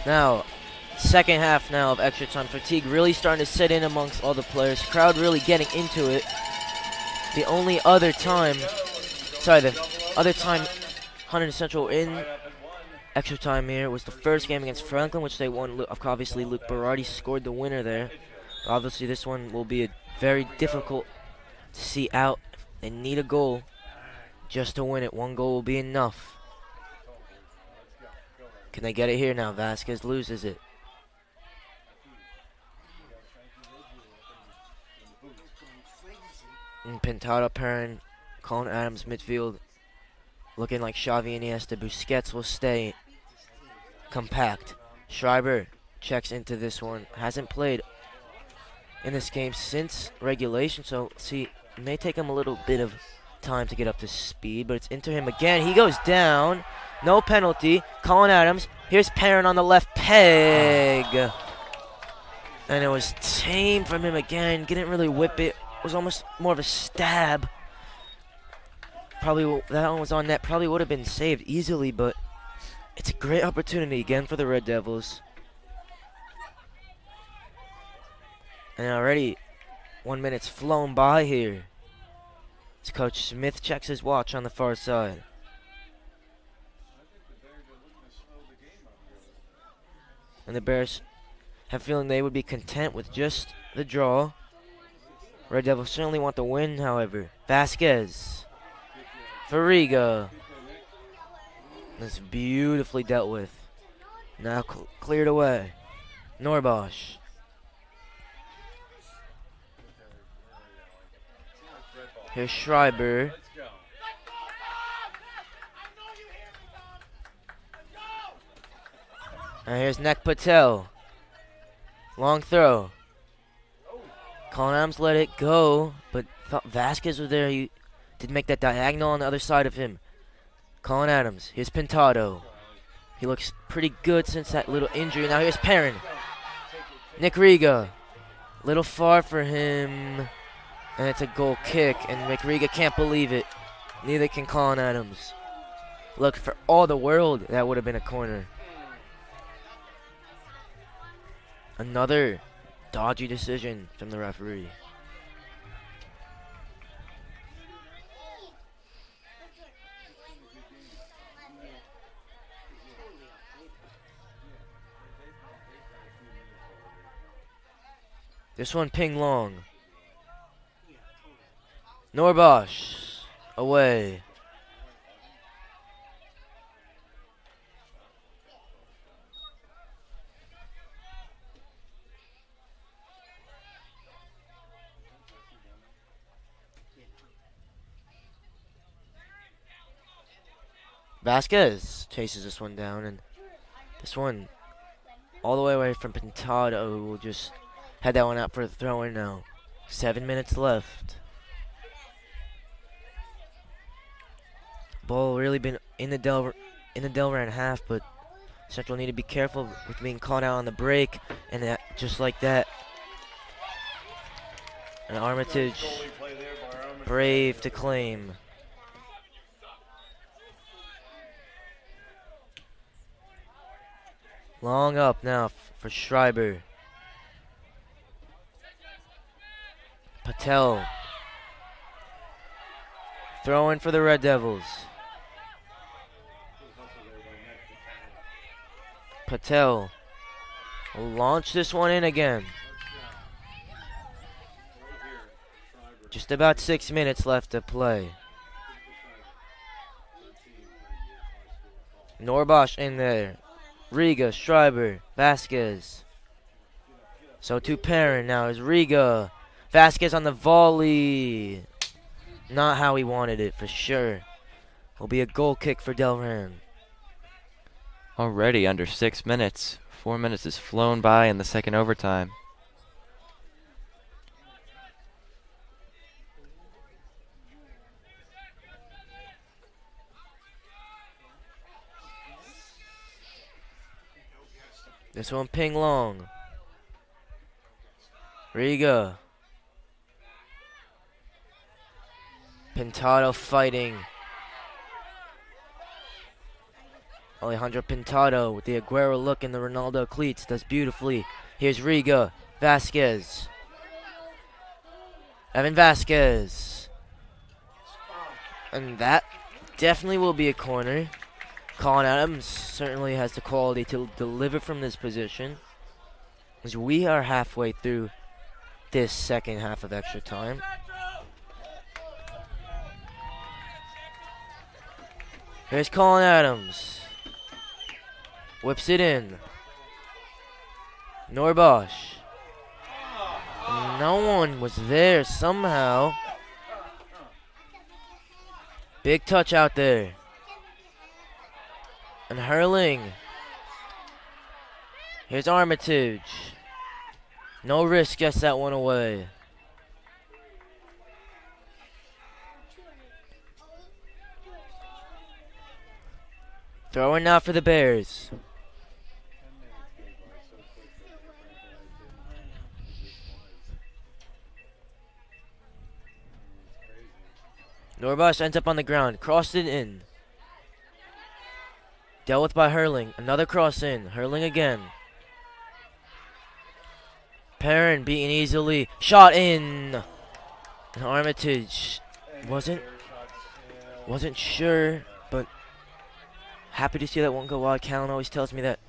Now, second half now of extra time. Fatigue really starting to set in amongst all the players. Crowd really getting into it. The other time Hunterdon Central in extra time here was the first game against Franklin, which they won. Obviously, Luke Berardi scored the winner there. Obviously, this one will be very difficult to see out. They need a goal just to win it. One goal will be enough. Can they get it here now? Vasquez loses it. And Pintado Perrin, Colin Adams midfield, looking like Xavi Iniesta. Busquets will stay compact. Schreiber checks into this one. Hasn't played in this game since regulation, so see, it may take him a little bit of time to get up to speed, but it's into him again. He goes down. No penalty. Colin Adams. Here's Perrin on the left peg. And it was tame from him again. Didn't really whip it. It was almost more of a stab. Probably that one was on net. Probably would have been saved easily, but it's a great opportunity again for the Red Devils. And already 1 minute's flown by here. As Coach Smith checks his watch on the far side. And the Bears have a feeling they would be content with just the draw. Red Devils certainly want the win, however. Vasquez. Fariga. That's beautifully dealt with. Now cleared away. Norbosch. Here's Schreiber. And here's Nek Patel. Long throw. Colin Adams let it go, but thought Vasquez was there. He did make that diagonal on the other side of him. Colin Adams. Here's Pintado. He looks pretty good since that little injury. Now here's Perrin. Nick Riga. Little far for him. And it's a goal kick, and Nick Riga can't believe it. Neither can Colin Adams. Look, for all the world, that would have been a corner. Another dodgy decision from the referee. This one ping long. Norbosh away. Vasquez chases this one down, and this one all the way away from Pintado, who will just head that one out for the throw-in now. 7 minutes left. Ball really been in the Delran half, but Central need to be careful with being caught out on the break, and that, just like that. And Armitage brave to claim. Long up now for Schreiber. Patel. Throwing for the Red Devils. Patel will launch this one in again. Just about 6 minutes left to play. Norbosh in there. Riga, Schreiber, Vasquez. So to Perrin now is Riga. Vasquez on the volley. Not how he wanted it, for sure. Will be a goal kick for Delran. Already under 6 minutes. 4 minutes has flown by in the second overtime. This one ping long. Riga. Pintado fighting. Alejandro Pintado with the Aguero look and the Ronaldo cleats. Does beautifully. Here's Riga. Vasquez. Evan Vasquez. And that definitely will be a corner. Colin Adams certainly has the quality to deliver from this position, as we are halfway through this second half of extra time. Here's Colin Adams. Whips it in. Norbosh. No one was there somehow. Big touch out there. And hurling. Here's Armitage. No risk, gets that one away. Throwing now for the Bears. Norbosh ends up on the ground. Crossed it in. Dealt with by Hurling. Another cross in. Hurling again. Perrin beaten easily. Shot in. And Armitage wasn't sure, but happy to see that one go wide. Callan always tells me that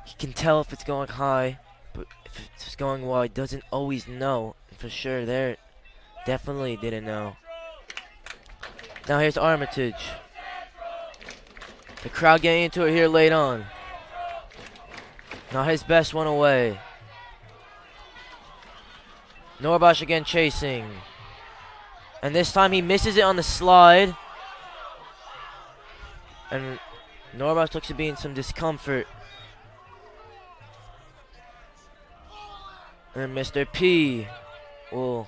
he can tell if it's going high, but if it's going wide, doesn't always know. And for sure there, definitely didn't know. Now here's Armitage. The crowd getting into it here late on. Not his best one away. Norbosh again chasing. And this time he misses it on the slide. And Norbosh looks to be in some discomfort. And Mr. P will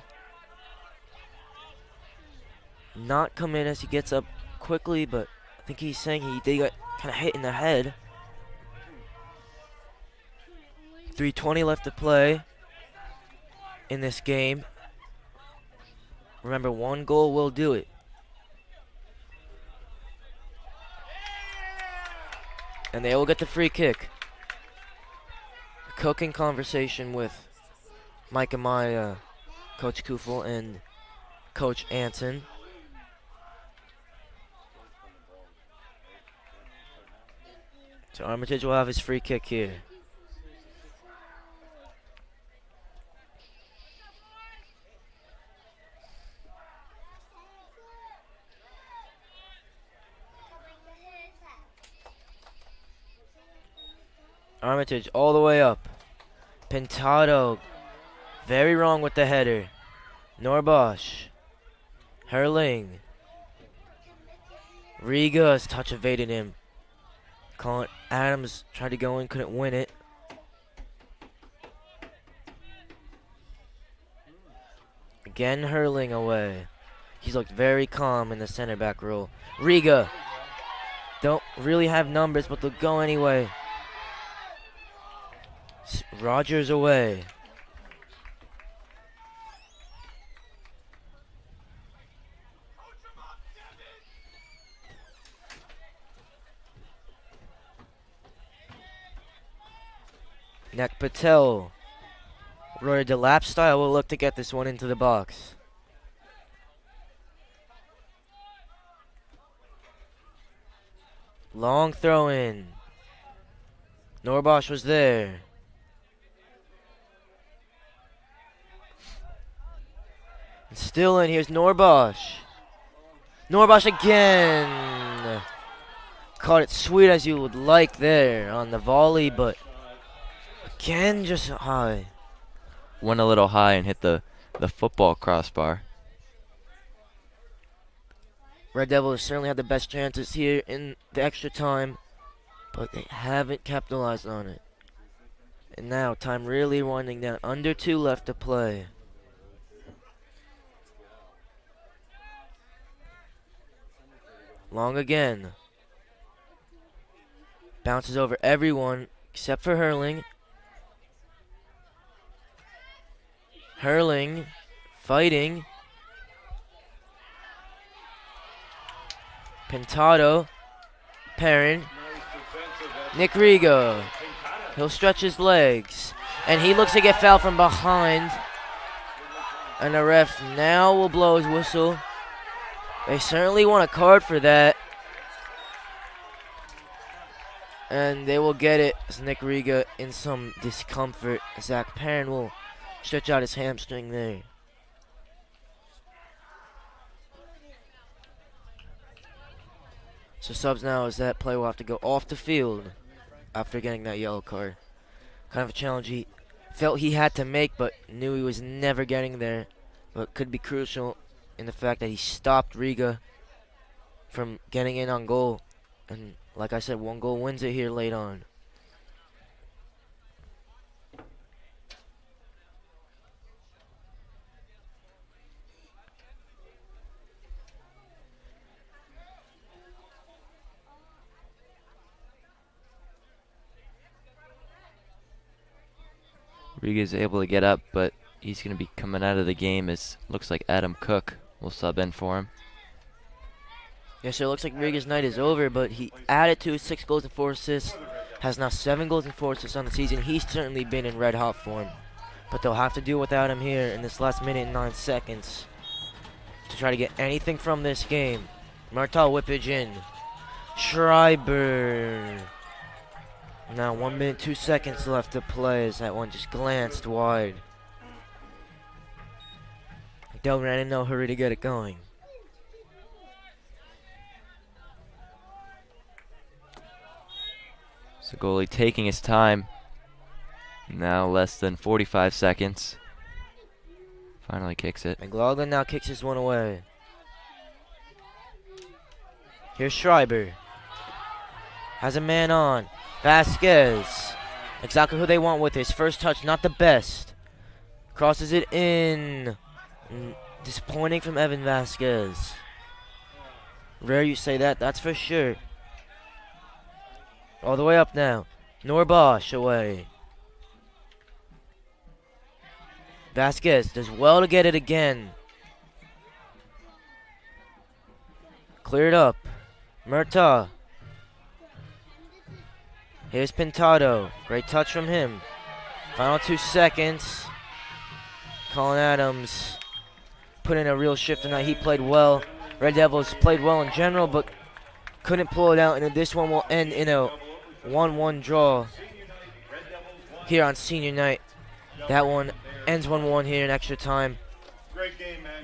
not come in as he gets up quickly, but I think he's saying he did get kind of hit in the head. 3:20 left to play in this game. Remember, one goal will do it. And they will get the free kick. cooking conversation with Mike and my Coach Kufel and Coach Anson. So Armitage will have his free kick here. Armitage all the way up. Pintado, very wrong with the header. Norbosch, Herling. Riga's touch evaded him. Colin Adams tried to go in, couldn't win it. Again, Herling away. He's looked very calm in the center back role. Riga don't really have numbers, but they'll go anyway. Rogers away. Nek Patel. Roy Delap style will look to get this one into the box. Long throw in. Norbosch was there. And still in, here's Norbosch. Norbosch again. Caught it sweet as you would like there on the volley, but again just high. Went a little high and hit the football crossbar. Red Devils certainly had the best chances here in the extra time, but they haven't capitalized on it. And now time really winding down. Under 2 left to play. Long again. Bounces over everyone except for Herling. Herling fighting. Pintado. Perrin. Nick Riga. He'll stretch his legs. And he looks to get fouled from behind. And the ref now will blow his whistle. They certainly want a card for that. And they will get it as Nick Riga in some discomfort. Zach Perrin will stretch out his hamstring there. So subs now is that player will have to go off the field after getting that yellow card. Kind of a challenge he felt he had to make, but knew he was never getting there. But could be crucial in the fact that he stopped Riga from getting in on goal. And like I said, 1 goal wins it here late on. Riga's able to get up, but he's going to be coming out of the game as looks like Adam Cook will sub in for him. Yeah, so it looks like Riga's night is over, but he added to his 6 goals and 4 assists. Has now 7 goals and 4 assists on the season. He's certainly been in red hot form. But they'll have to do without him here in this last minute and 9 seconds to try to get anything from this game. Martal whippage in. Schreiber. Now 1 minute, 2 seconds left to play as that one just glanced wide. Delran in no hurry to get it going. So goalie taking his time. Now less than 45 seconds. Finally kicks it. McLaughlin now kicks this one away. Here's Schreiber. Has a man on. Vasquez. Exactly who they want with his first touch, not the best. Crosses it in. Disappointing from Evan Vasquez. Rare you say that, that's for sure. All the way up now. Norbosch away. Vasquez does well to get it again. Cleared up. Murtaugh. Here's Pintado. Great touch from him. Final 2 seconds. Colin Adams put in a real shift tonight. He played well. Red Devils played well in general, but couldn't pull it out. And this one will end in a 1-1 draw here on senior night. That one ends 1-1 here in extra time.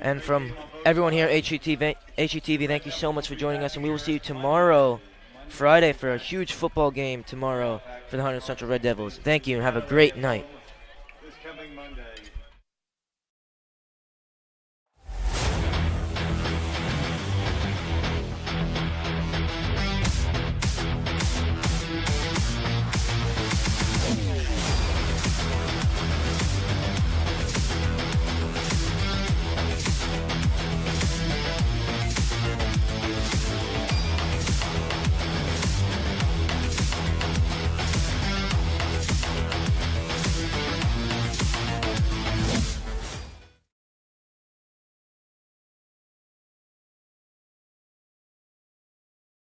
And from everyone here at HUTV, thank you so much for joining us. And we will see you tomorrow, Friday, for a huge football game tomorrow for the Hunterdon Central Red Devils. Thank you and have a great night.